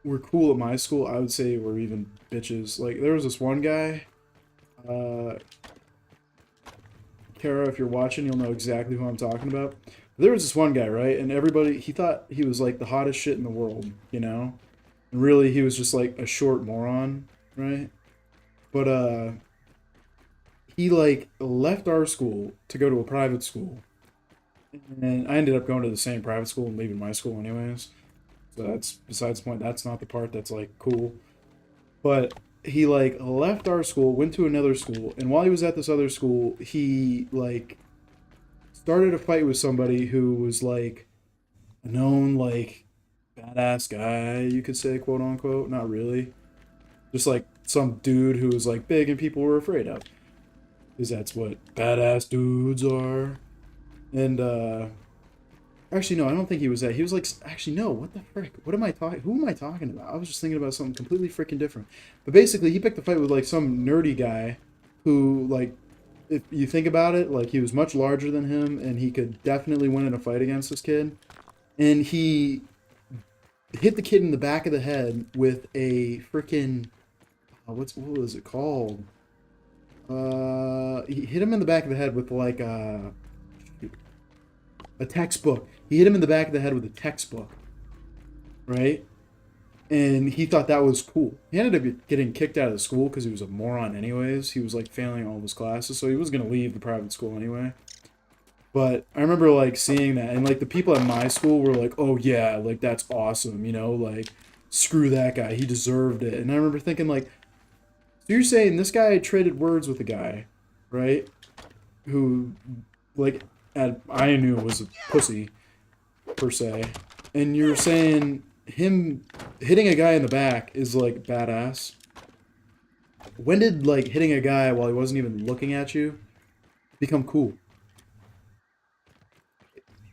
[SPEAKER 1] were cool at my school, I would say were even bitches. Like, there was this one guy, Kara, if you're watching, you'll know exactly who I'm talking about. There was this one guy, right? And everybody, he thought he was, like, the hottest shit in the world, you know? And really, he was just, like, a short moron, right? But, he, like, left our school to go to a private school. And I ended up going to the same private school and leaving my school anyways. So that's besides the point. That's not the part that's, like, cool. But he, like, left our school, went to another school, and while he was at this other school, he, like, started a fight with somebody who was, like, a known, like, badass guy, you could say, quote unquote. Not really. Just, like, some dude who was, like, big and people were afraid of. Because that's what badass dudes are. And, actually, no, I don't think he was that. He was like, actually, no, what the frick? What am I talking? Who am I talking about? I was just thinking about something completely freaking different. But basically, he picked a fight with, like, some nerdy guy who, like, if you think about it, like, he was much larger than him, and he could definitely win in a fight against this kid. And he hit the kid in the back of the head with a freaking what was it called? He hit him in the back of the head with like a textbook. He hit him in the back of the head with a textbook, right? And he thought that was cool. He ended up getting kicked out of the school because he was a moron anyways. He was like failing all of his classes, so he was gonna leave the private school anyway. But I remember like seeing that, and like the people at my school were like, "Oh yeah, like that's awesome," you know, like screw that guy, he deserved it. And I remember thinking like, so you're saying this guy traded words with a guy, right? Who, like, I knew was a pussy per se, and you're saying him hitting a guy in the back is like badass. When did like hitting a guy while he wasn't even looking at you become cool?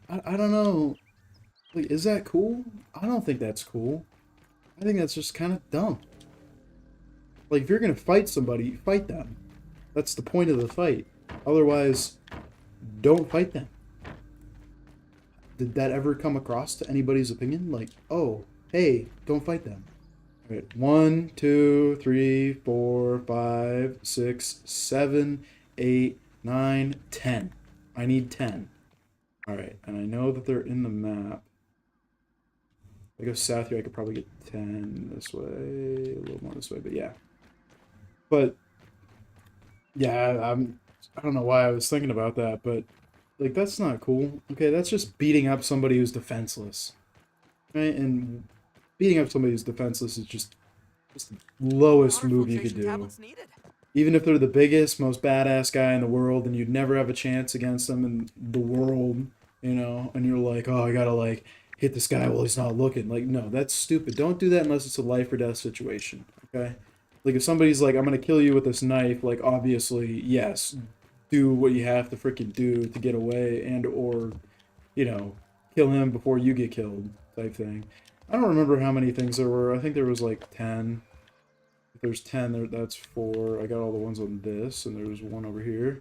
[SPEAKER 1] I don't know. Like, is that cool? I don't think that's cool. I think that's just kind of dumb. Like, if you're gonna fight somebody, fight them. That's the point of the fight. Otherwise, don't fight them. Did that ever come across to anybody's opinion? Like, oh, hey, don't fight them. All right, 1, 2, 3, 4, 5, 6, 7, 8, 9, 10. I need 10. All right, and I know that they're in the map. If I go south here, I could probably get 10 this way, a little more this way, but yeah. But yeah, I don't know why I was thinking about that, but like that's not cool. Okay, that's just beating up somebody who's defenseless. Right? And beating up somebody who's defenseless is just the lowest move you could do. Even if they're the biggest, most badass guy in the world and you'd never have a chance against them in the world, you know, and you're like, "Oh, I got to like hit this guy while he's not looking." Like, no, that's stupid. Don't do that unless it's a life or death situation, okay? Like if somebody's like, "I'm gonna kill you with this knife," like obviously, yes, do what you have to freaking do to get away and or, you know, kill him before you get killed type thing. I don't remember how many things there were. I think there was like 10. If there's 10, there, that's 4. I got all the ones on this, and there's one over here.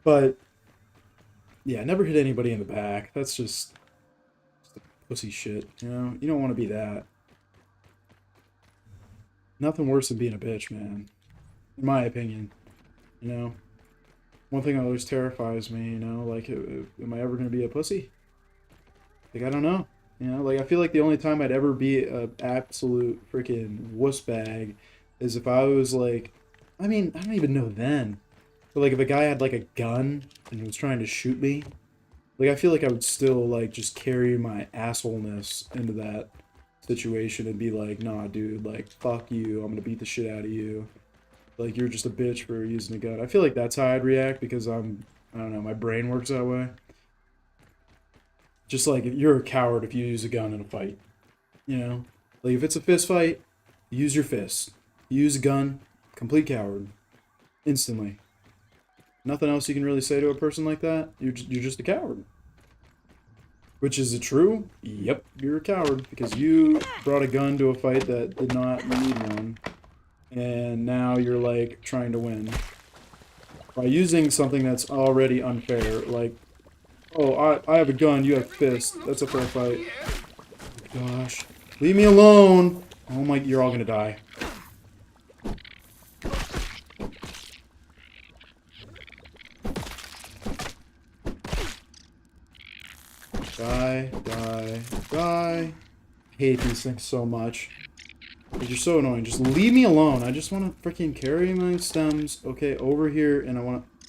[SPEAKER 1] But yeah, never hit anybody in the back. That's just pussy shit, you know? You don't want to be that. Nothing worse than being a bitch, man. In my opinion. You know? One thing that always terrifies me, you know? Like, am I ever going to be a pussy? Like, I don't know. You know? Like, I feel like the only time I'd ever be an absolute freaking wuss bag is if I was, like... I mean, I don't even know then. But, like, if a guy had, like, a gun and he was trying to shoot me, like, I feel like I would still, like, just carry my assholeness into that situation and be like, "Nah, dude, like, fuck you, I'm gonna beat the shit out of you. Like, you're just a bitch for using a gun." I feel like that's how I'd react because I don't know, my brain works that way. Just like, you're a coward if you use a gun in a fight, you know? Like, if it's a fist fight, use your fist. Use a gun, complete coward. Instantly. Nothing else you can really say to a person like that. You're just a coward. Which is it true? Yep, you're a coward because you brought a gun to a fight that did not need one. And now you're like trying to win. By using something that's already unfair, like, "Oh, I have a gun, you have fists. That's a fair fight." Gosh. Leave me alone! Oh my, you're all gonna die. Die, die, die. I hate these things so much. You're so annoying. Just leave me alone. I just want to freaking carry my stems. Okay, over here, and I want to...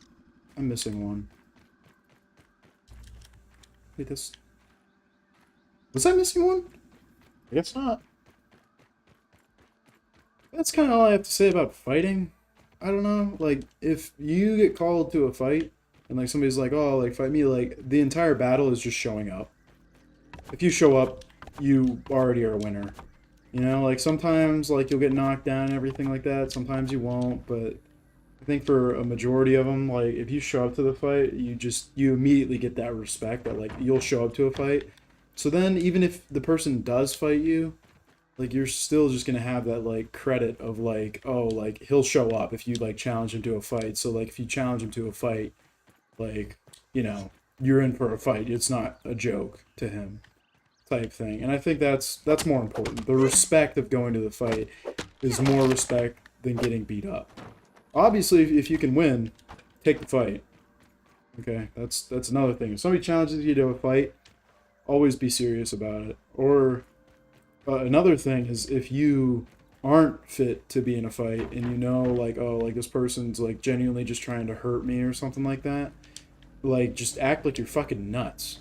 [SPEAKER 1] I'm missing one. Wait, this... Was I missing one? I guess not. That's kind of all I have to say about fighting. I don't know. Like, if you get called to a fight, and like somebody's like, "Oh, like fight me," like the entire battle is just showing up. If you show up, you already are a winner. You know, like sometimes like you'll get knocked down and everything like that. Sometimes you won't, but I think for a majority of them, like if you show up to the fight, you immediately get that respect that like you'll show up to a fight. So then even if the person does fight you, like you're still just gonna have that like credit of like, oh, like he'll show up if you like challenge him to a fight. So like if you challenge him to a fight, like, you know, you're in for a fight. It's not a joke to him. type thing. And I think that's more important. The respect of going to the fight is more respect than getting beat up. Obviously, if you can win, take the fight. Okay, that's another thing. If somebody challenges you to a fight, always be serious about it. Or another thing is if you aren't fit to be in a fight and you know, like, oh, like this person's like genuinely just trying to hurt me or something like that, like just act like you're fucking nuts.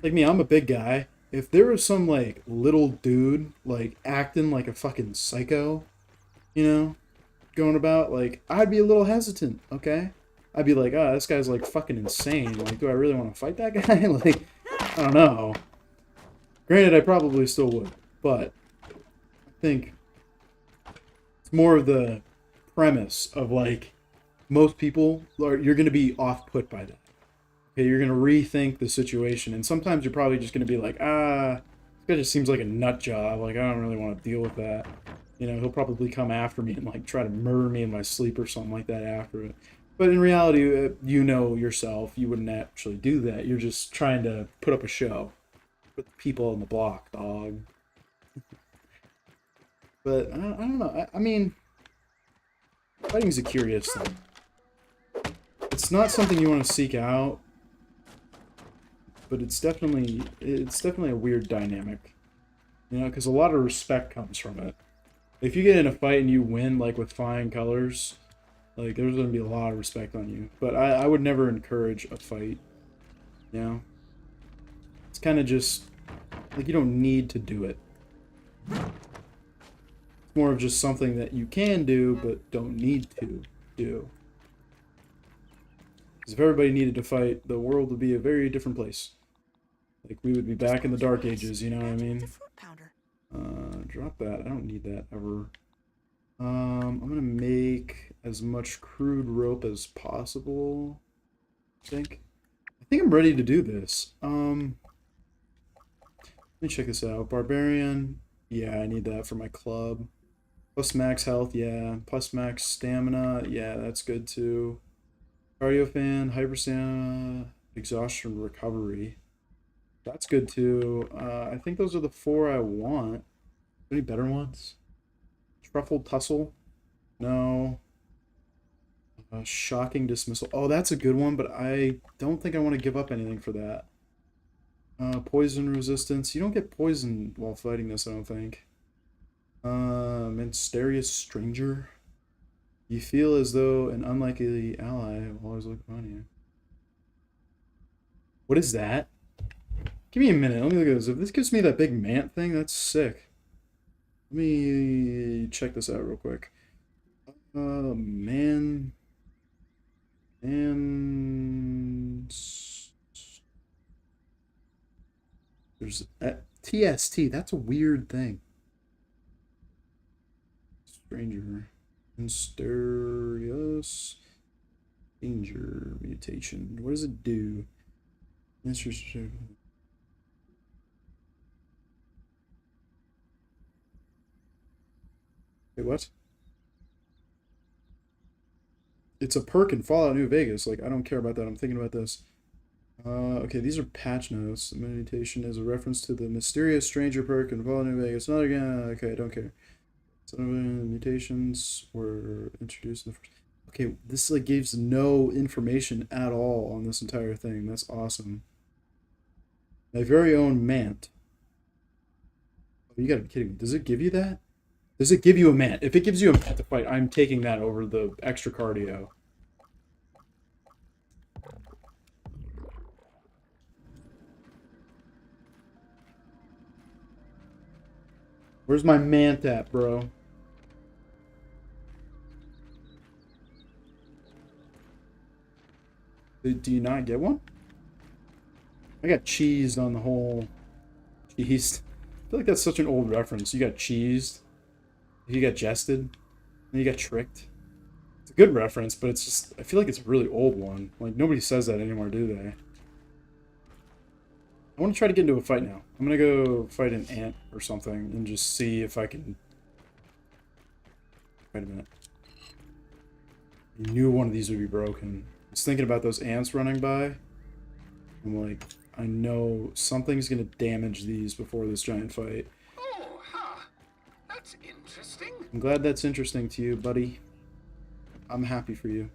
[SPEAKER 1] Like me, I'm a big guy. If there was some like little dude like acting like a fucking psycho, you know, going about, like I'd be a little hesitant, okay? I'd be like, oh, this guy's like fucking insane. Like, do I really want to fight that guy? Like, I don't know. Granted, I probably still would, but I think it's more of the premise of like most people you're going to be off put by that. Okay, you're going to rethink the situation, and sometimes you're probably just going to be like, this guy just seems like a nut job. Like, I don't really want to deal with that. You know, he'll probably come after me and like try to murder me in my sleep or something like that after it. But in reality, you know yourself, you wouldn't actually do that. You're just trying to put up a show with the people on the block, dog. But I don't know. I mean, fighting's a curious thing. It's not something you want to seek out, but it's definitely a weird dynamic. You know, because a lot of respect comes from it. If you get in a fight and you win, like with flying colors, like there's going to be a lot of respect on you. But I would never encourage a fight. You know? It's kind of just, like, you don't need to do it. It's more of just something that you can do, but don't need to do. Because if everybody needed to fight, the world would be a very different place. Like, we would be back in the Dark Ages, you know what I mean? Drop that. I don't need that ever. I'm gonna make as much crude rope as possible. I think I'm ready to do this. Let me check this out. Barbarian. Yeah, I need that for my club. Plus max health, yeah. Plus max stamina, yeah, that's good too. Cardio fan, hyper stamina, exhaustion recovery. That's good too. I think those are the 4 I want. Any better ones? Truffled tussle? No. Shocking dismissal. Oh, that's a good one, but I don't think I want to give up anything for that. Poison resistance. You don't get poisoned while fighting this, I don't think. Mysterious stranger. You feel as though an unlikely ally will always look upon you. What is that? Give me a minute. Let me look at this. If this gives me that big mant thing, that's sick. Let me check this out real quick. Man. And there's TST. That's a weird thing. Stranger. Mysterious danger mutation. What does it do? Wait, what? It's a perk in Fallout New Vegas. Like, I don't care about that. I'm thinking about this. Okay, these are patch notes. The mutation is a reference to the mysterious stranger perk in Fallout New Vegas. Not again. Okay, I don't care. Some of the mutations were introduced in the first. Okay, this like gives no information at all on this entire thing. That's awesome. My very own Mant. Oh, you gotta be kidding me. Does it give you that? Does it give you a Mant? If it gives you a Mant to fight, I'm taking that over the extra cardio. Where's my Mant at, bro? Do you not get one? I got cheesed on the whole... Cheesed. I feel like that's such an old reference. You got cheesed. You got jested. And you got tricked. It's a good reference, but it's just... I feel like it's a really old one. Like, nobody says that anymore, do they? I want to try to get into a fight now. I'm going to go fight an ant or something and just see if I can... Wait a minute. I knew one of these would be broken. I was thinking about those ants running by. I'm like, I know something's gonna damage these before this giant fight.
[SPEAKER 2] Oh, huh. That's interesting.
[SPEAKER 1] I'm glad that's interesting to you, buddy. I'm happy for you.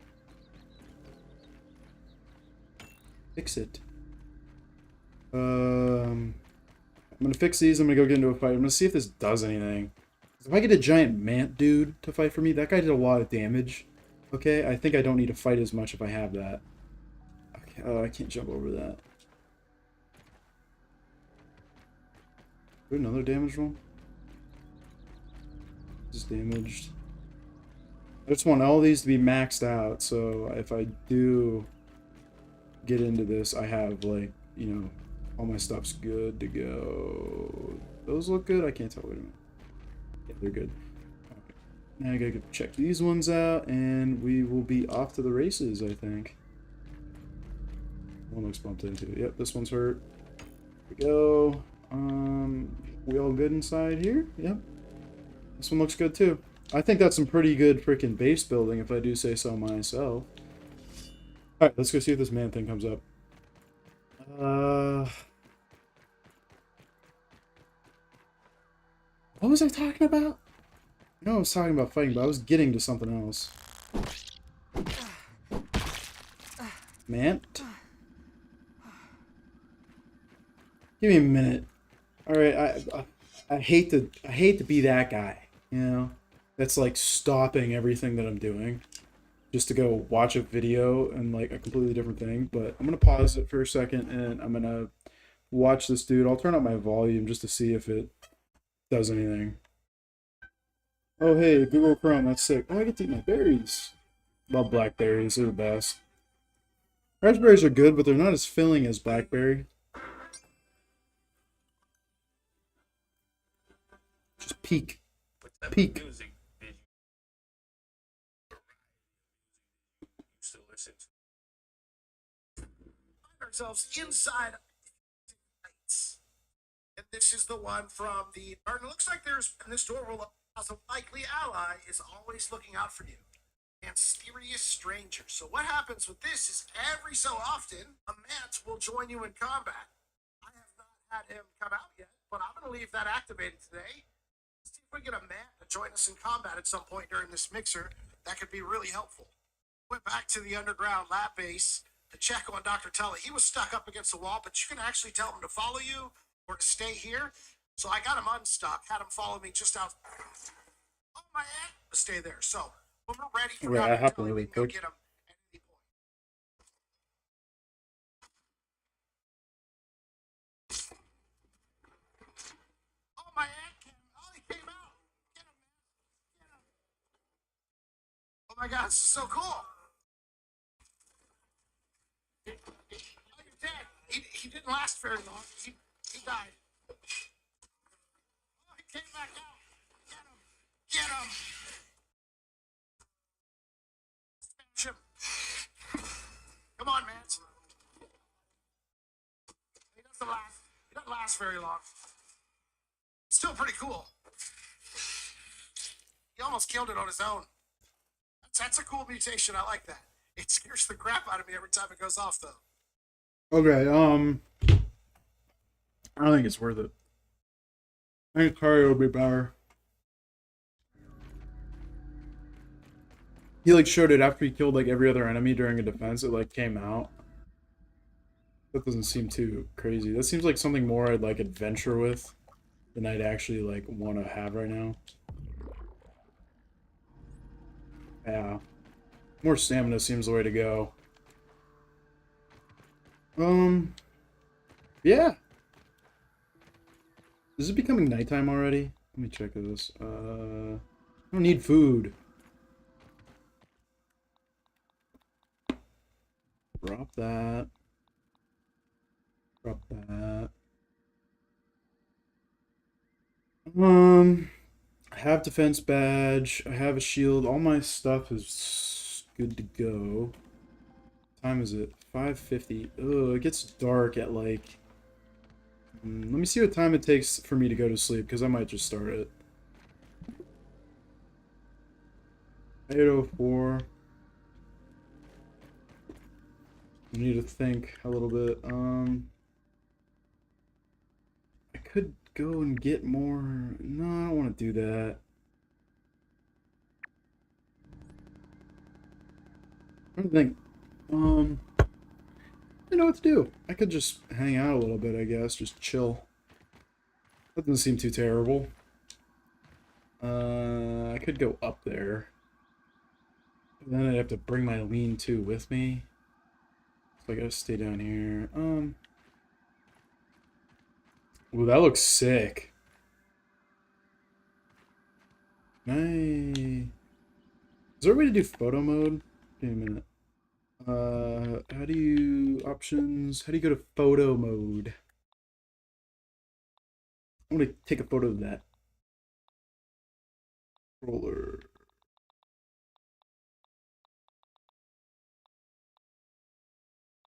[SPEAKER 1] Fix it. I'm gonna fix these. I'm gonna go get into a fight. I'm gonna see if this does anything. If I get a giant mant dude to fight for me, that guy did a lot of damage. Okay, I think I don't need to fight as much if I have that. Okay, oh, I can't jump over that. Another damage roll? This is damaged. I just want all these to be maxed out, so if I do get into this, I have, like, you know, all my stuff's good to go. Those look good? I can't tell. Wait a minute. Yeah, they're good. Okay. Now I gotta go check these ones out, and we will be off to the races, I think. One looks bumped into. Yep, this one's hurt. Here we go. We all good inside here? Yep. This one looks good too. I think that's some pretty good freaking base building, if I do say so myself. Alright, let's go see if this man thing comes up. What was I talking about? I know I was talking about fighting, but I was getting to something else. Mant? Give me a minute. Alright, I hate to be that guy, you know? That's like stopping everything that I'm doing just to go watch a video and like a completely different thing. But I'm gonna pause it for a second and I'm gonna watch this dude. I'll turn up my volume just to see if it does anything. Oh hey, Google Chrome, that's sick. Oh, I get to eat my berries. Love blackberries, they're the best. Raspberries are good, but they're not as filling as blackberry. Just peak. Peak.
[SPEAKER 2] Ourselves inside lights. And this is the one from the garden. It looks like there's, and this door will, as a likely ally, is always looking out for you. And mysterious stranger. So what happens with this is every so often, a mant will join you in combat. I have not had him come out yet, but I'm going to leave that activated today. Let's see if we get a mant to join us in combat at some point during this mixer. That could be really helpful. Went back to the underground lab base to check on Dr. Tully. He was stuck up against the wall, but you can actually tell him to follow you or to stay here. So I got him unstuck, had him follow me just out. Oh, my aunt, to stay there. So when we're ready for Dr. Tully, we can go get him at any point. Oh, my aunt came. Oh, he came out. Get him, man. Get him. Oh, my God, this is so cool. Oh, you're dead. He didn't last very long. He died. Oh, he came back out. Get him. Get him. Smash him. Come on, man. He doesn't last. He doesn't last very long. Still pretty cool. He almost killed it on his own. That's a cool mutation. I like that. It scares the crap out of me every time it goes off, though.
[SPEAKER 1] Okay, I don't think it's worth it. I think Kario would be better. He like showed it after he killed like every other enemy during a defense. It like came out. That doesn't seem too crazy. That seems like something more I'd like adventure with than I'd actually like want to have right now. Yeah. More stamina seems the way to go. Yeah. Is it becoming nighttime already? Let me check this. I don't need food. Drop that. Drop that. I have defense badge. I have a shield. All my stuff is good to go. What time is it? 5:50. Ugh, it gets dark at like... let me see what time it takes for me to go to sleep, because I might just start it. 8:04. I need to think a little bit. could go and get more. No, I don't want to do that. I don't think. I know what to do. I could just hang out a little bit, I guess. Just chill. That doesn't seem too terrible. I could go up there. But then I'd have to bring my lean-to with me. So I gotta stay down here. Ooh, that looks sick. Nice. Is there a way to do photo mode? Wait a minute. How do you options? How do you go to photo mode? I'm gonna take a photo of that. Roller.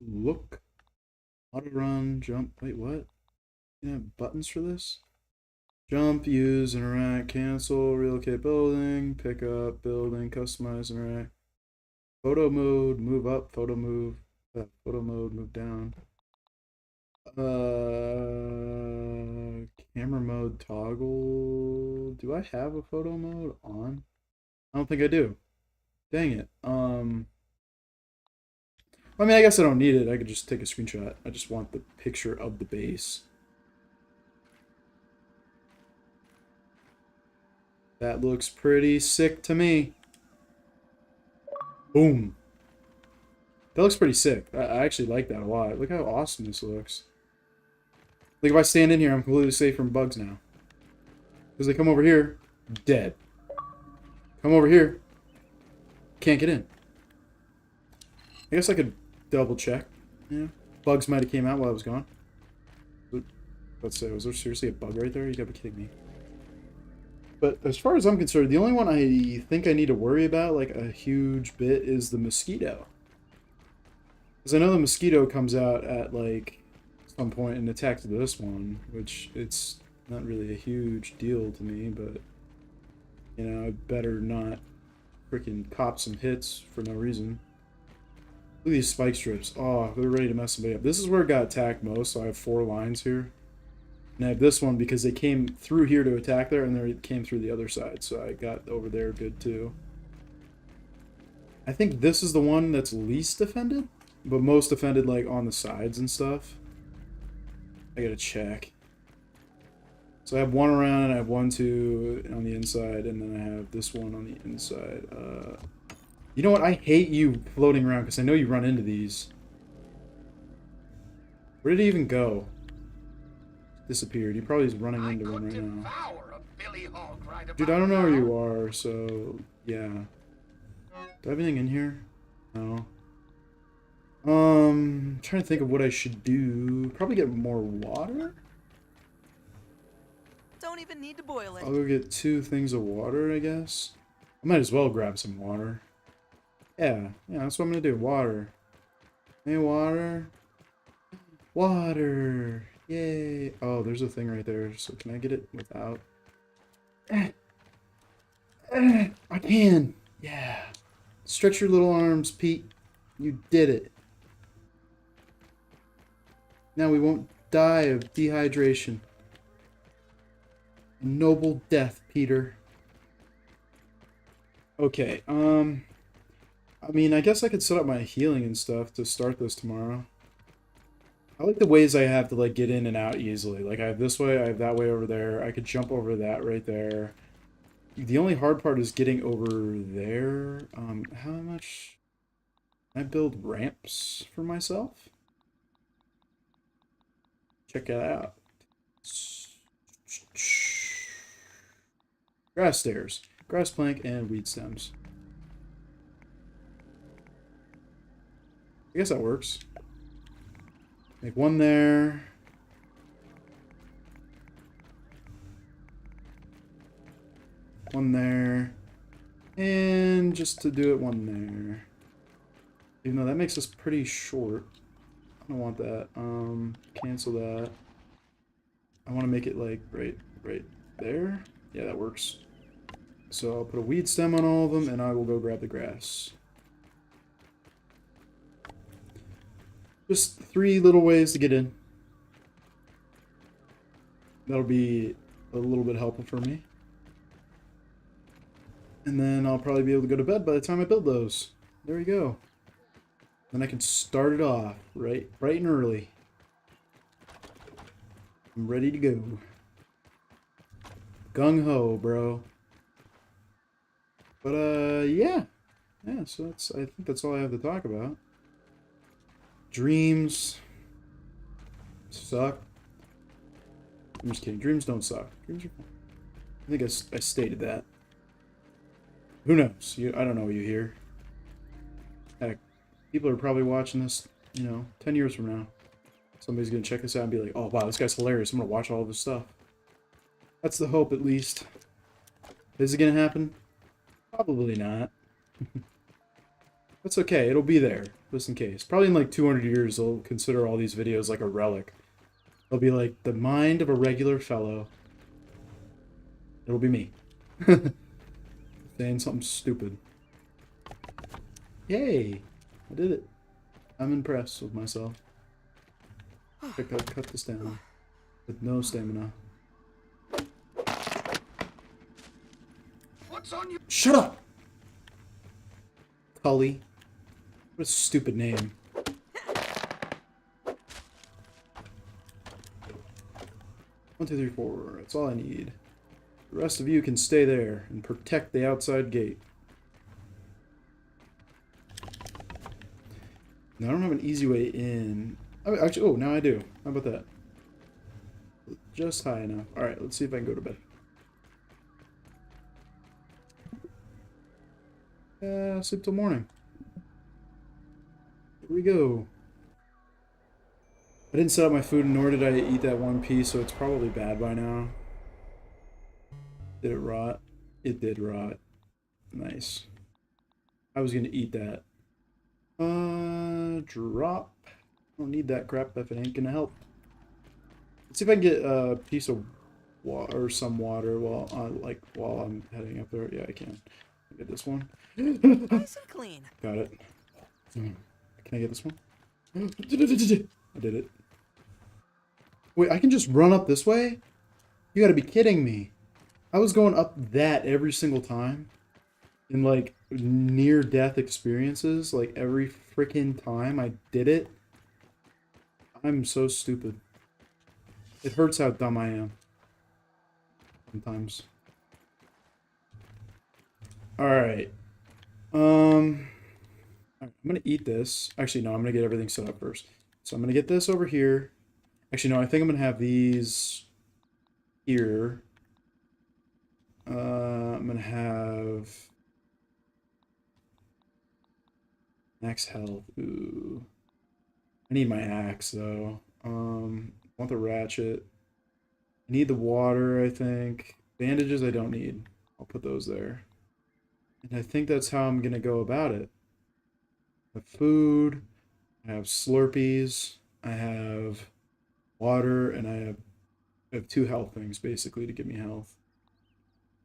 [SPEAKER 1] Look. Auto run, jump. Wait, what? You have buttons for this? Jump, use, interact, cancel, relocate building, pick up, building, customize, interact. Photo mode, move up, photo move. Photo mode, move down. Camera mode toggle. Do I have a photo mode on? I don't think I do. Dang it. I mean, I guess I don't need it. I could just take a screenshot. I just want the picture of the base. That looks pretty sick to me. Boom. That looks pretty sick. I actually like that a lot. Look how awesome this looks. Like, if I stand in here, I'm completely safe from bugs now. Because they come over here, dead. Come over here, can't get in. I guess I could double check. Yeah. Bugs might have came out while I was gone. Let's say, was there seriously a bug right there? You gotta be kidding me. But as far as I'm concerned, the only one I think I need to worry about, like, a huge bit is the mosquito. Because I know the mosquito comes out at, like, some point and attacks this one, which it's not really a huge deal to me, but, you know, I better not freaking cop some hits for no reason. Look at these spike strips. Oh, they're ready to mess somebody up. This is where it got attacked most, so I have 4 lines here. And I have this one because they came through here to attack there, and they came through the other side, so I got over there good too. I think this is the one that's least defended, but most defended, like, on the sides and stuff. I gotta check. So I have one around, and I have 1, 2 on the inside, and then I have this one on the inside. You know what? I hate you floating around, because I know you run into these. Where did he even go? Disappeared. He probably is running into one right now. Dude, I don't know where you are, so yeah. Do I have anything in here? No. I'm trying to think of what I should do. Probably get more water?
[SPEAKER 3] Don't even need to boil it.
[SPEAKER 1] I'll go get 2 things of water, I guess. I might as well grab some water. Yeah, that's what I'm gonna do. Water. Hey, water. Water. Yay. Oh, there's a thing right there. So can I get it without? I can. Yeah. Stretch your little arms, Pete. You did it. Now we won't die of dehydration. A noble death, Peter. Okay, I mean, I guess I could set up my healing and stuff to start this tomorrow. I like the ways I have to, like, get in and out easily. Like, I have this way, I have that way over there. I could jump over that right there. The only hard part is getting over there. How much... Can I build ramps for myself? Check it out. Grass stairs. Grass plank and weed stems. I guess that works. Make one there. One there. And just to do it, one there. Even though that makes us pretty short. I don't want that. Cancel that. I want to make it like right there. Yeah, that works. So I'll put a weed stem on all of them, and I will go grab the grass. Just 3 little ways to get in. That'll be a little bit helpful for me. And then I'll probably be able to go to bed by the time I build those. There we go. Then I can start it off right and early. I'm ready to go. Gung ho, bro. But yeah. Yeah, so I think that's all I have to talk about. Dreams suck. I'm just kidding. Dreams don't suck. Dreams are fun. I think I stated that. Who knows? I don't know what you hear. Heck, people are probably watching this, 10 years from now. Somebody's going to check this out and be like, oh, wow, this guy's hilarious. I'm going to watch all of his stuff. That's the hope, at least. Is it going to happen? Probably not. That's okay. It'll be there, just in case. Probably in like 200 years, they'll consider all these videos like a relic. They'll be like, the mind of a regular fellow. It'll be me. Saying something stupid. Yay! I did it. I'm impressed with myself. I cut this down. With no stamina.
[SPEAKER 2] What's on your...
[SPEAKER 1] Shut up! Cully. What a stupid name. 1, 2, 3, 4. That's all I need. The rest of you can stay there and protect the outside gate. Now, I don't have an easy way in. Oh, actually, oh, now I do. How about that? Just high enough. Alright, let's see if I can go to bed. Sleep till morning. Here we go. I didn't set up my food, nor did I eat that one piece, so it's probably bad by now. Did it rot? It did rot. Nice. I was gonna eat that. Drop. I don't need that crap if it ain't gonna help. Let's see if I can get a piece of water or some water while I'm heading up there. Yeah, I can. Get this one.
[SPEAKER 3] Nice and clean.
[SPEAKER 1] Got it. Can I get this one? I did it. Wait, I can just run up this way? You gotta be kidding me. I was going up that every single time. In like near-death experiences. Like every freaking time I did it. I'm so stupid. It hurts how dumb I am. Sometimes. Alright. I'm gonna eat this. Actually, no, I'm gonna get everything set up first. So I'm gonna get this over here. Actually, no, I think I'm gonna have these here. I'm gonna have max health. Ooh. I need my axe though. Want the ratchet. I need the water, I think. Bandages I don't need. I'll put those there. And I think that's how I'm gonna go about it. I have food, I have Slurpees, I have water, and I have 2 health things basically to give me health.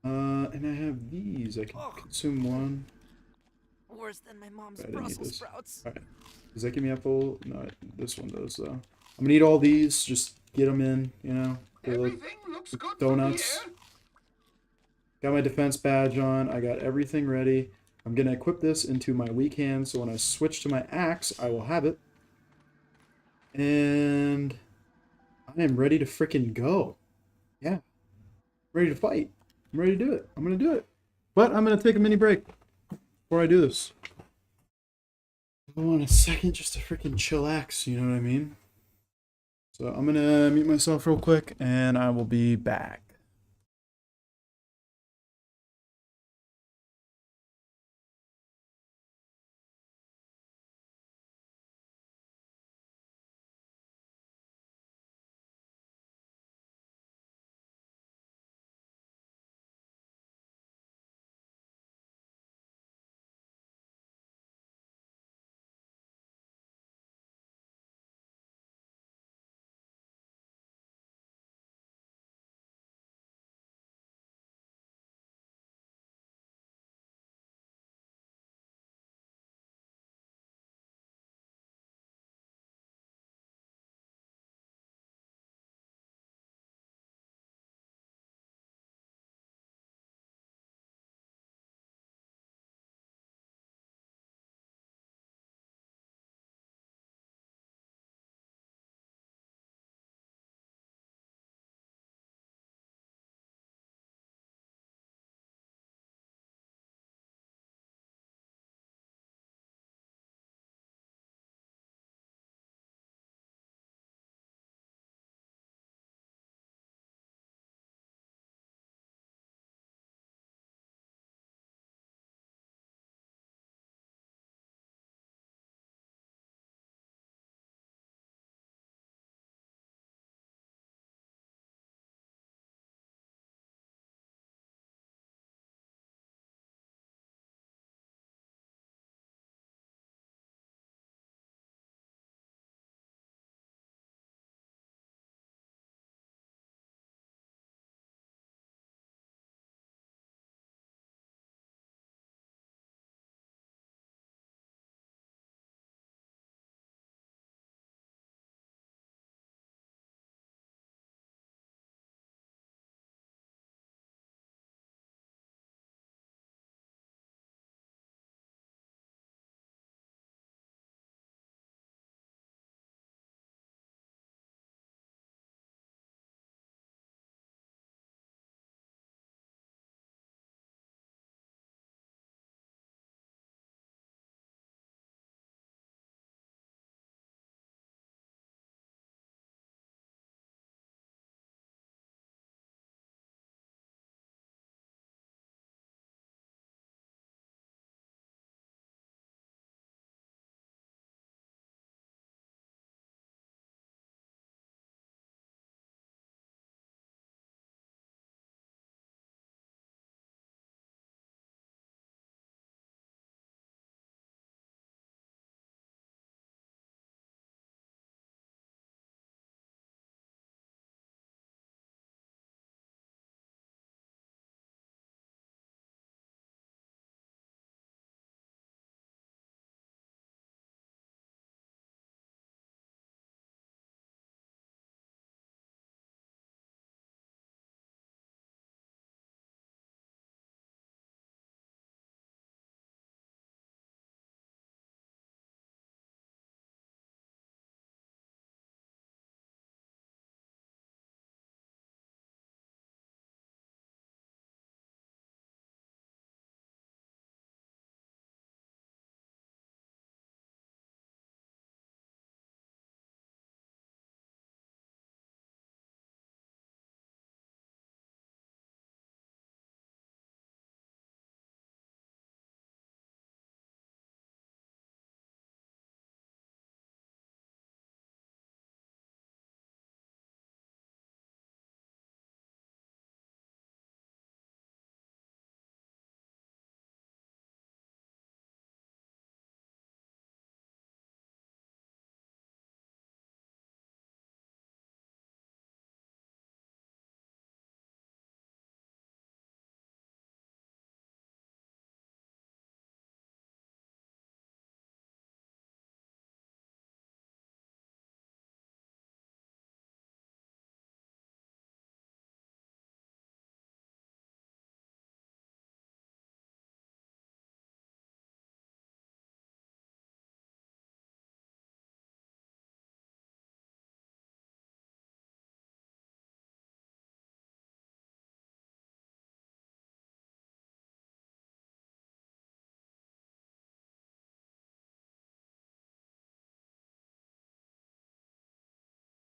[SPEAKER 1] And I have these. I can consume 1.
[SPEAKER 3] Worse than my mom's
[SPEAKER 1] I didn't need
[SPEAKER 3] Brussels
[SPEAKER 1] this.
[SPEAKER 3] sprouts.
[SPEAKER 1] Alright. Does that give me apple? No, this one does though. I'm gonna eat all these, just get them in, you know.
[SPEAKER 2] Everything looks good
[SPEAKER 1] Donuts.
[SPEAKER 2] from here.
[SPEAKER 1] Got my defense badge on. I got everything ready. I'm gonna equip this into my weak hand, so when I switch to my axe, I will have it. And I am ready to freaking go. Yeah. Ready to fight. I'm ready to do it. I'm gonna do it. But I'm gonna take a mini break before I do this. I want a second just to freaking chillax, you know what I mean? So I'm gonna mute myself real quick and I will be back.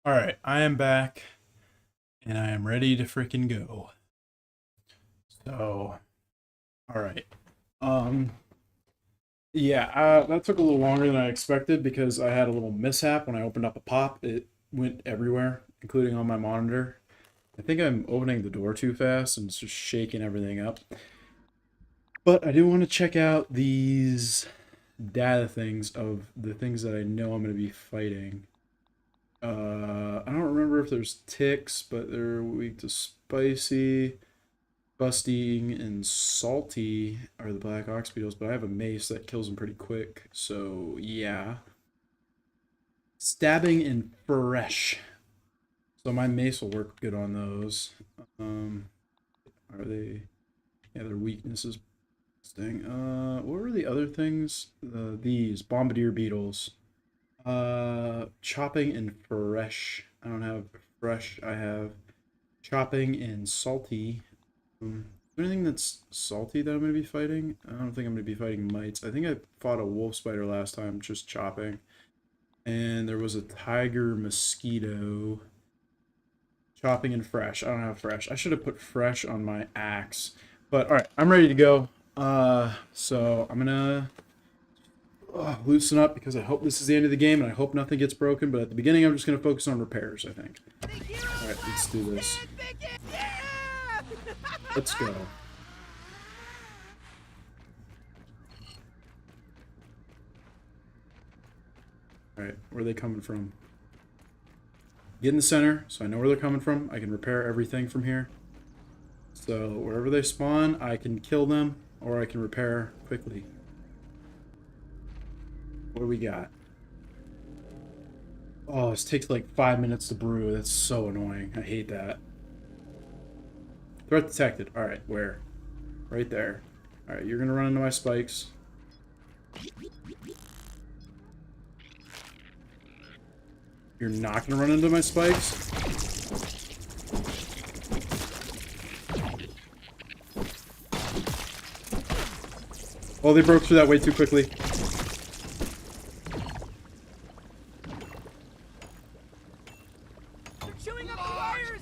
[SPEAKER 1] Alright, I am back. And I am ready to freaking go. So, alright. Yeah, that took a little longer than I expected because I had a little mishap when I opened up a pop. It went everywhere, including on my monitor. I think I'm opening the door too fast and it's just shaking everything up. But I do want to check out these data things of the things that I know I'm going to be fighting. I don't remember if there's ticks, but they're weak to spicy. Busting and salty are the black ox beetles, but I have a mace that kills them pretty quick. So yeah. Stabbing and fresh. So my mace will work good on those. Are they? Yeah, their weaknesses. What were the other things? These bombardier beetles. Chopping and fresh. I don't have fresh. I have chopping and salty. Is there anything that's salty that I'm going to be fighting? I don't think I'm going to be fighting mites. I think I fought a wolf spider last time, just chopping. And there was a tiger mosquito. Chopping and fresh. I don't have fresh. I should have put fresh on my axe. But alright, I'm ready to go. So I'm going to loosen up because I hope this is the end of the game and I hope nothing gets broken. But at the beginning, I'm just going to focus on repairs, I think. Alright, let's do this. Let's go. Alright, where are they coming from? Get in the center, so I know where they're coming from. I can repair everything from here. So, wherever they spawn, I can kill them, or I can repair quickly. What do we got? Oh, this takes like 5 minutes to brew. That's so annoying. I hate that. Threat detected. Alright, where? Right there. Alright, you're gonna run into my spikes. You're not gonna run into my spikes? Oh, they broke through that way too quickly.
[SPEAKER 3] Chewing up the wires!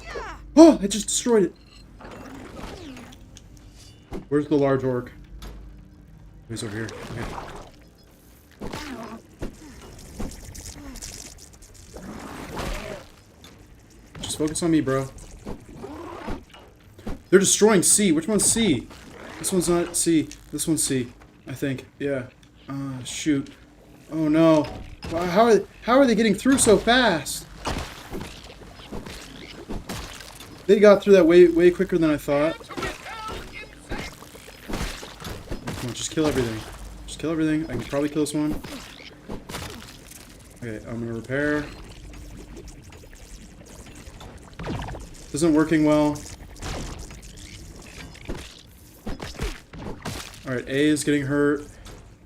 [SPEAKER 3] Yeah!
[SPEAKER 1] Oh, I just destroyed it. Where's the large orc? He's over here. Okay. Just focus on me, bro. They're destroying C. Which one's C? This one's not C. This one's C, I think. Yeah. Shoot. Oh no. How are they getting through so fast? They got through that way quicker than I thought. Come on, just kill everything. Just kill everything. I can probably kill this one. Okay, I'm gonna repair. This isn't working well. Alright, A is getting hurt.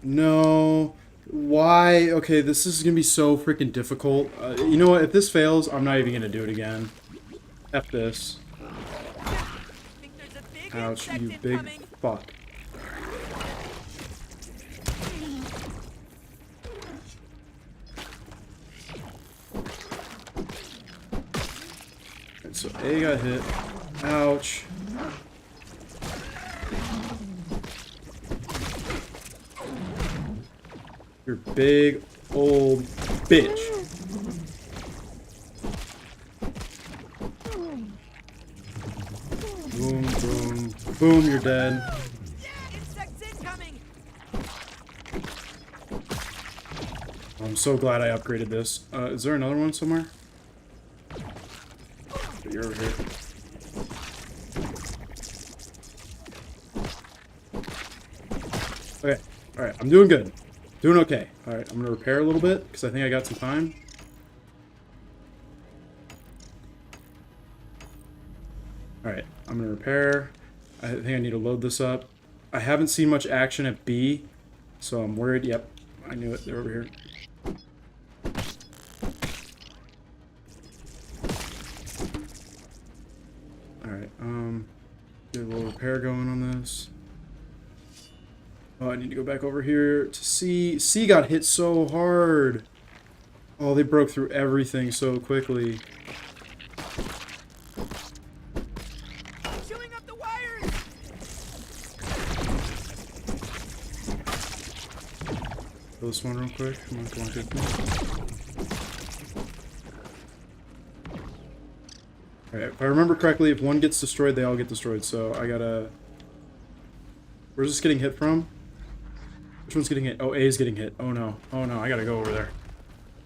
[SPEAKER 1] No. Why? Okay, this is gonna be so freaking difficult. You know what? If this fails, I'm not even gonna do it again. F this. Ouch, you big fuck. Right, so A got hit. Ouch. You're big old bitch. Boom, boom, boom, you're dead. I'm so glad I upgraded this. Is there another one somewhere? You're over here. Okay, alright, I'm doing good. Doing okay. Alright, I'm gonna repair a little bit, because I think I got some time. Alright, I'm gonna repair. I think I need to load this up. I haven't seen much action at B, so I'm worried. Yep, I knew it. They're over here. Alright, get a little repair going on this. Oh, need to go back over here to C. C got hit so hard. Oh, they broke through everything so quickly.
[SPEAKER 3] Chewing up the wires.
[SPEAKER 1] Kill this one real quick. Come on, come on, good. Alright, if I remember correctly, if one gets destroyed, they all get destroyed. So I gotta... Where's this getting hit from? Which one's getting hit? Oh, A is getting hit. Oh no. Oh no, I gotta go over there.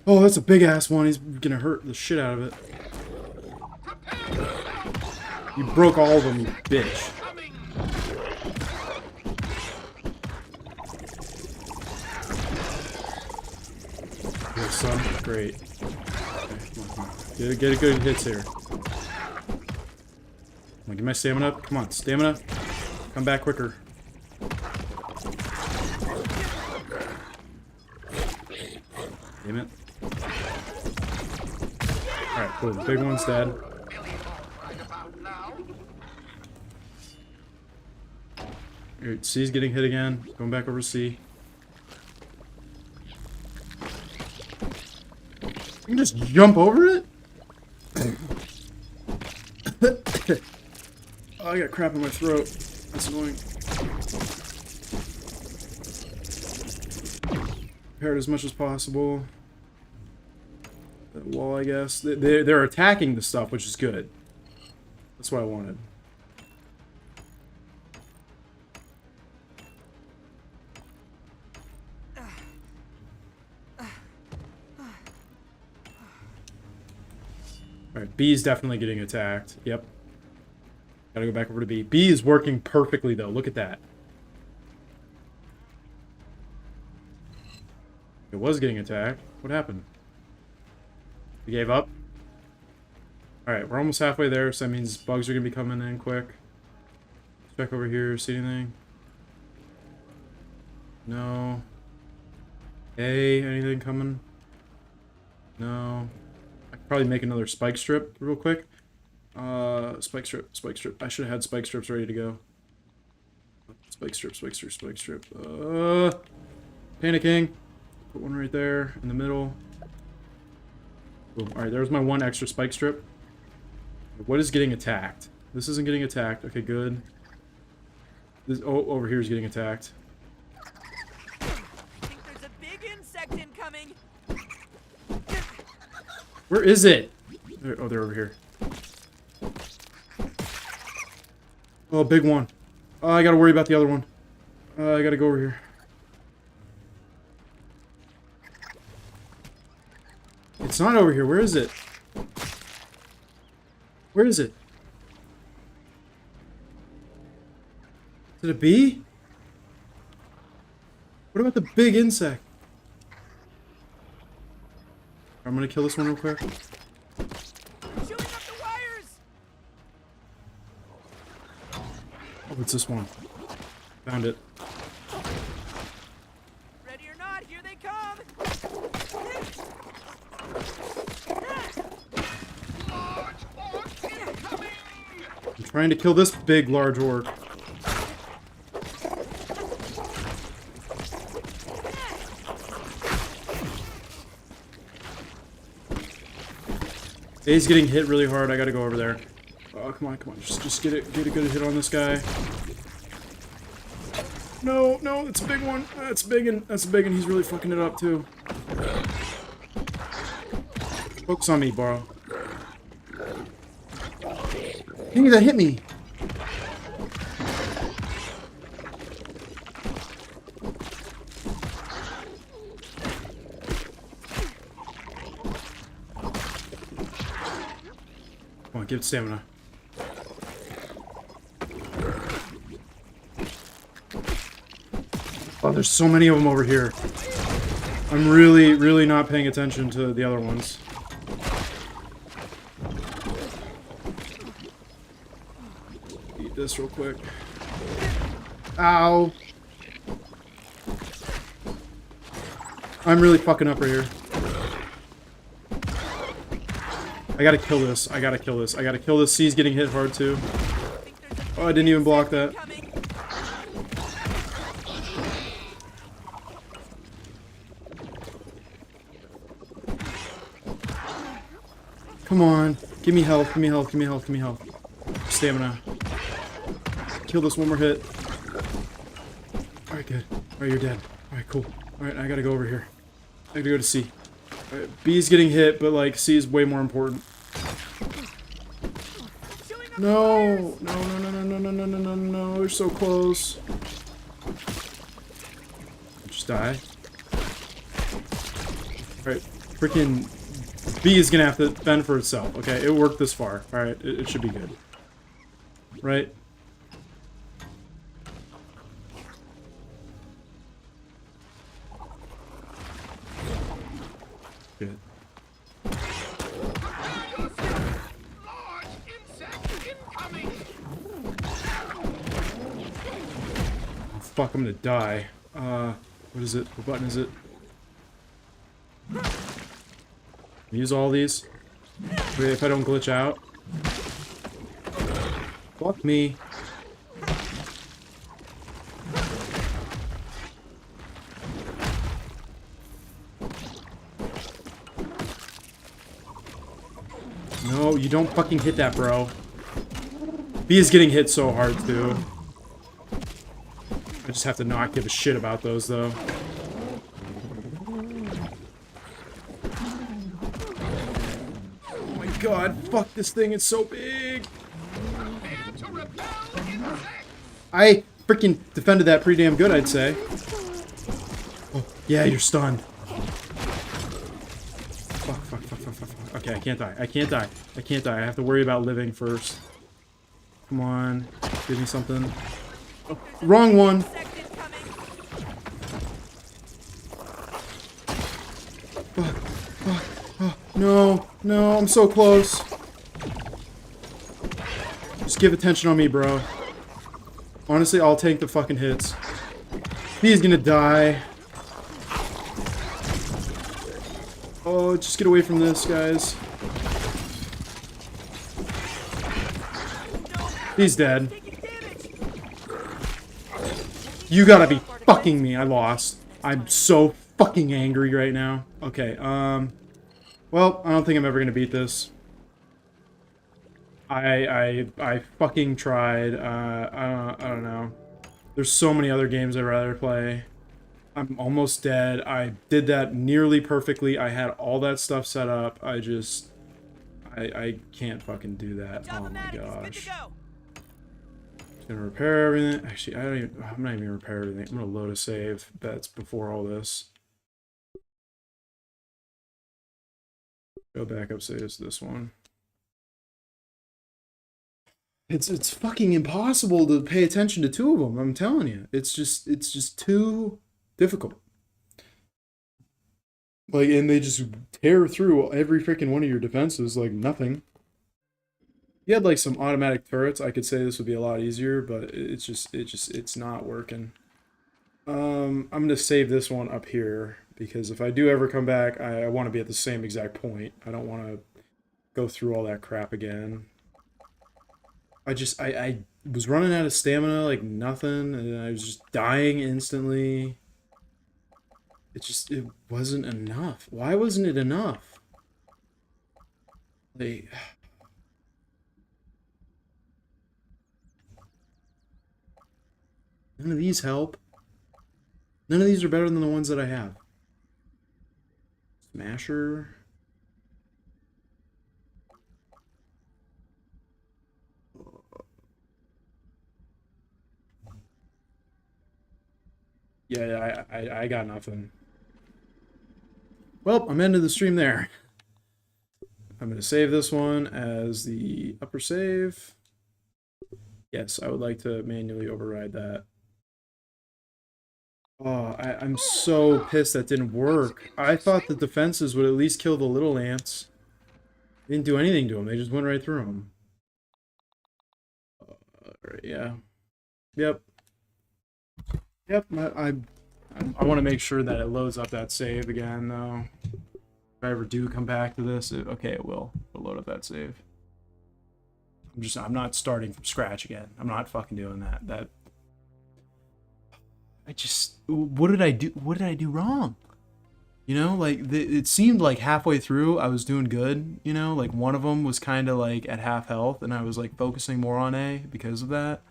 [SPEAKER 1] Oh, that's a big ass one. He's gonna hurt the shit out of it. You broke all of them, you bitch. Good, son. Great. Okay, come on, come on. Get a good hits here. Come on, get my stamina up. Come on, stamina. Come back quicker. Damn it. Alright, cool. The big one's dead. Alright, C's getting hit again. Going back over C. You can just jump over it? Oh, I got crap in my throat. That's annoying. Repair it as much as possible. That wall, I guess. They're attacking the stuff, which is good. That's what I wanted. Alright, B is definitely getting attacked. Yep. Gotta go back over to B. B is working perfectly, though. Look at that. It was getting attacked. What happened? We gave up? Alright, we're almost halfway there, so that means bugs are gonna be coming in quick. Check over here, see anything? No. A, anything coming? No. I could probably make another spike strip real quick. Spike strip, spike strip. I should have had spike strips ready to go. Spike strip, spike strip, spike strip. Panicking. Put one right there in the middle. Boom. Alright, there's my one extra spike strip. What is getting attacked? This isn't getting attacked. Okay, good. This, oh, over here is getting attacked.
[SPEAKER 3] I think there's a big insect incoming.
[SPEAKER 1] Where is it? Oh, they're over here. Oh, big one. Oh, I gotta worry about the other one. I gotta go over here. It's not over here. Where is it? Where is it? Is it a bee? What about the big insect? I'm gonna kill this one real quick.
[SPEAKER 3] Chewing up the wires.
[SPEAKER 1] Oh, it's this one. Found it.
[SPEAKER 3] Ready or not, here they come.
[SPEAKER 1] I'm trying to kill this big, large orc. A's getting hit really hard. I gotta go over there. Oh, come on, come on. Just get a good hit on this guy. No, no, that's a big one. That's big and he's really fucking it up too. Focus on me, bro. Dang, that hit me. Come on, give it stamina. Oh, there's so many of them over here. I'm really not paying attention to the other ones. Eat this real quick. Ow! I'm really fucking up right here. I gotta kill this. I gotta kill this. I gotta kill this. C's getting hit hard too. Oh, I didn't even block that. Come on. Give me health, give me health, give me health, give me health. Stamina. Kill this one more hit. Alright, good. Alright, you're dead. Alright, cool. Alright, I gotta go over here. I gotta go to C. Alright, B's getting hit, but like C is way more important. No! No, no, no, no, no, no, no, no, no, they're so close. Just die. Alright, freaking B is gonna have to fend for itself. Okay, it worked this far. Alright, it should be good. Right? Good. Oh, fuck, I'm gonna die. What is it? What button is it? Use all these. Wait, if I don't glitch out. Fuck me. No, you don't fucking hit that, bro. B is getting hit so hard, too. I just have to not give a shit about those, though. Oh my god, fuck this thing, it's so big! I freaking defended that pretty damn good, I'd say. Oh, yeah, you're stunned. Fuck, fuck, fuck, fuck, fuck, fuck. Okay, I can't die. I can't die. I can't die. I have to worry about living first. Come on. Give me something. Oh, wrong one. Fuck, fuck, oh, no, no, I'm so close. Just give attention on me, bro. Honestly, I'll take the fucking hits. He's gonna die. Oh, just get away from this, guys. He's dead. You gotta be fucking me. I lost. I'm so fucking angry right now. Okay, well, I don't think I'm ever gonna beat this. I fucking tried. I don't know. There's so many other games I'd rather play. I'm almost dead. I did that nearly perfectly. I had all that stuff set up. I can't fucking do that. Oh my gosh. Just gonna repair everything. Actually, I'm not even gonna repair everything. I'm gonna load a save. That's before all this. Go back up saves this one. It's fucking impossible to pay attention to two of them. I'm telling you, it's just too difficult. Like, and they just tear through every freaking one of your defenses like nothing. If you had like some automatic turrets, I could say this would be a lot easier, but it's not working. I'm gonna save this one up here because if I do ever come back, I want to be at the same exact point. I don't want to go through all that crap again. I was running out of stamina like nothing, and I was just dying instantly. It wasn't enough. Why wasn't it enough? Like, none of these help. None of these are better than the ones that I have. Smasher. Yeah, I got nothing. Well, I'm ending the stream there. I'm going to save this one as the upper save. Yes, I would like to manually override that. Oh, I'm so pissed that didn't work. I thought the defenses would at least kill the little ants. They didn't do anything to them. They just went right through them. Alright, yeah. Yep. Yep, I want to make sure that it loads up that save again, though. If I ever do come back to this, okay, it will. It'll load up that save. I'm not starting from scratch again. I'm not fucking doing that. What did I do? What did I do wrong? You know, like it seemed like halfway through I was doing good. You know, like one of them was kind of like at half health, and I was like focusing more on A because of that.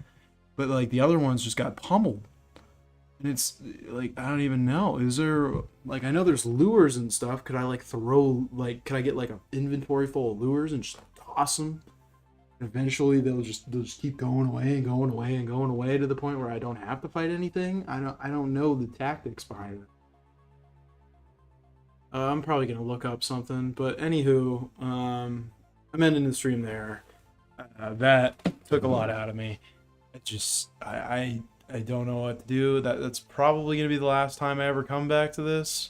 [SPEAKER 1] But like the other ones just got pummeled. And it's like I don't even know. Is there like I know there's lures and stuff. Could I like throw like could I get like an inventory full of lures and just toss them? And eventually they'll just keep going away and going away and going away to the point where I don't have to fight anything. I don't know the tactics behind it. I'm probably gonna look up something, but anywho, I'm ending the stream there. That took a lot out of me. It just I don't know what to do. That's probably gonna be the last time I ever come back to this.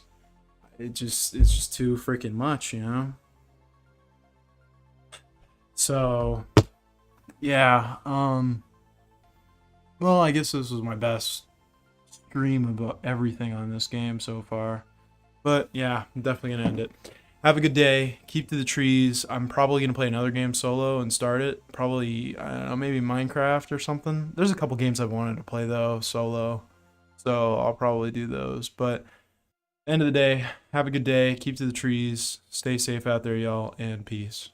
[SPEAKER 1] It's just too freaking much, you know. So yeah, well, I guess this was my best stream about everything on this game so far. But yeah, I'm definitely gonna end it. Have a good day. Keep to the trees. I'm probably gonna play another game solo and start it. Probably I don't know, maybe Minecraft or something. There's a couple games I've wanted to play though solo, so I'll probably do those. But end of the day, have a good day. Keep to the trees. Stay safe out there, y'all, and peace.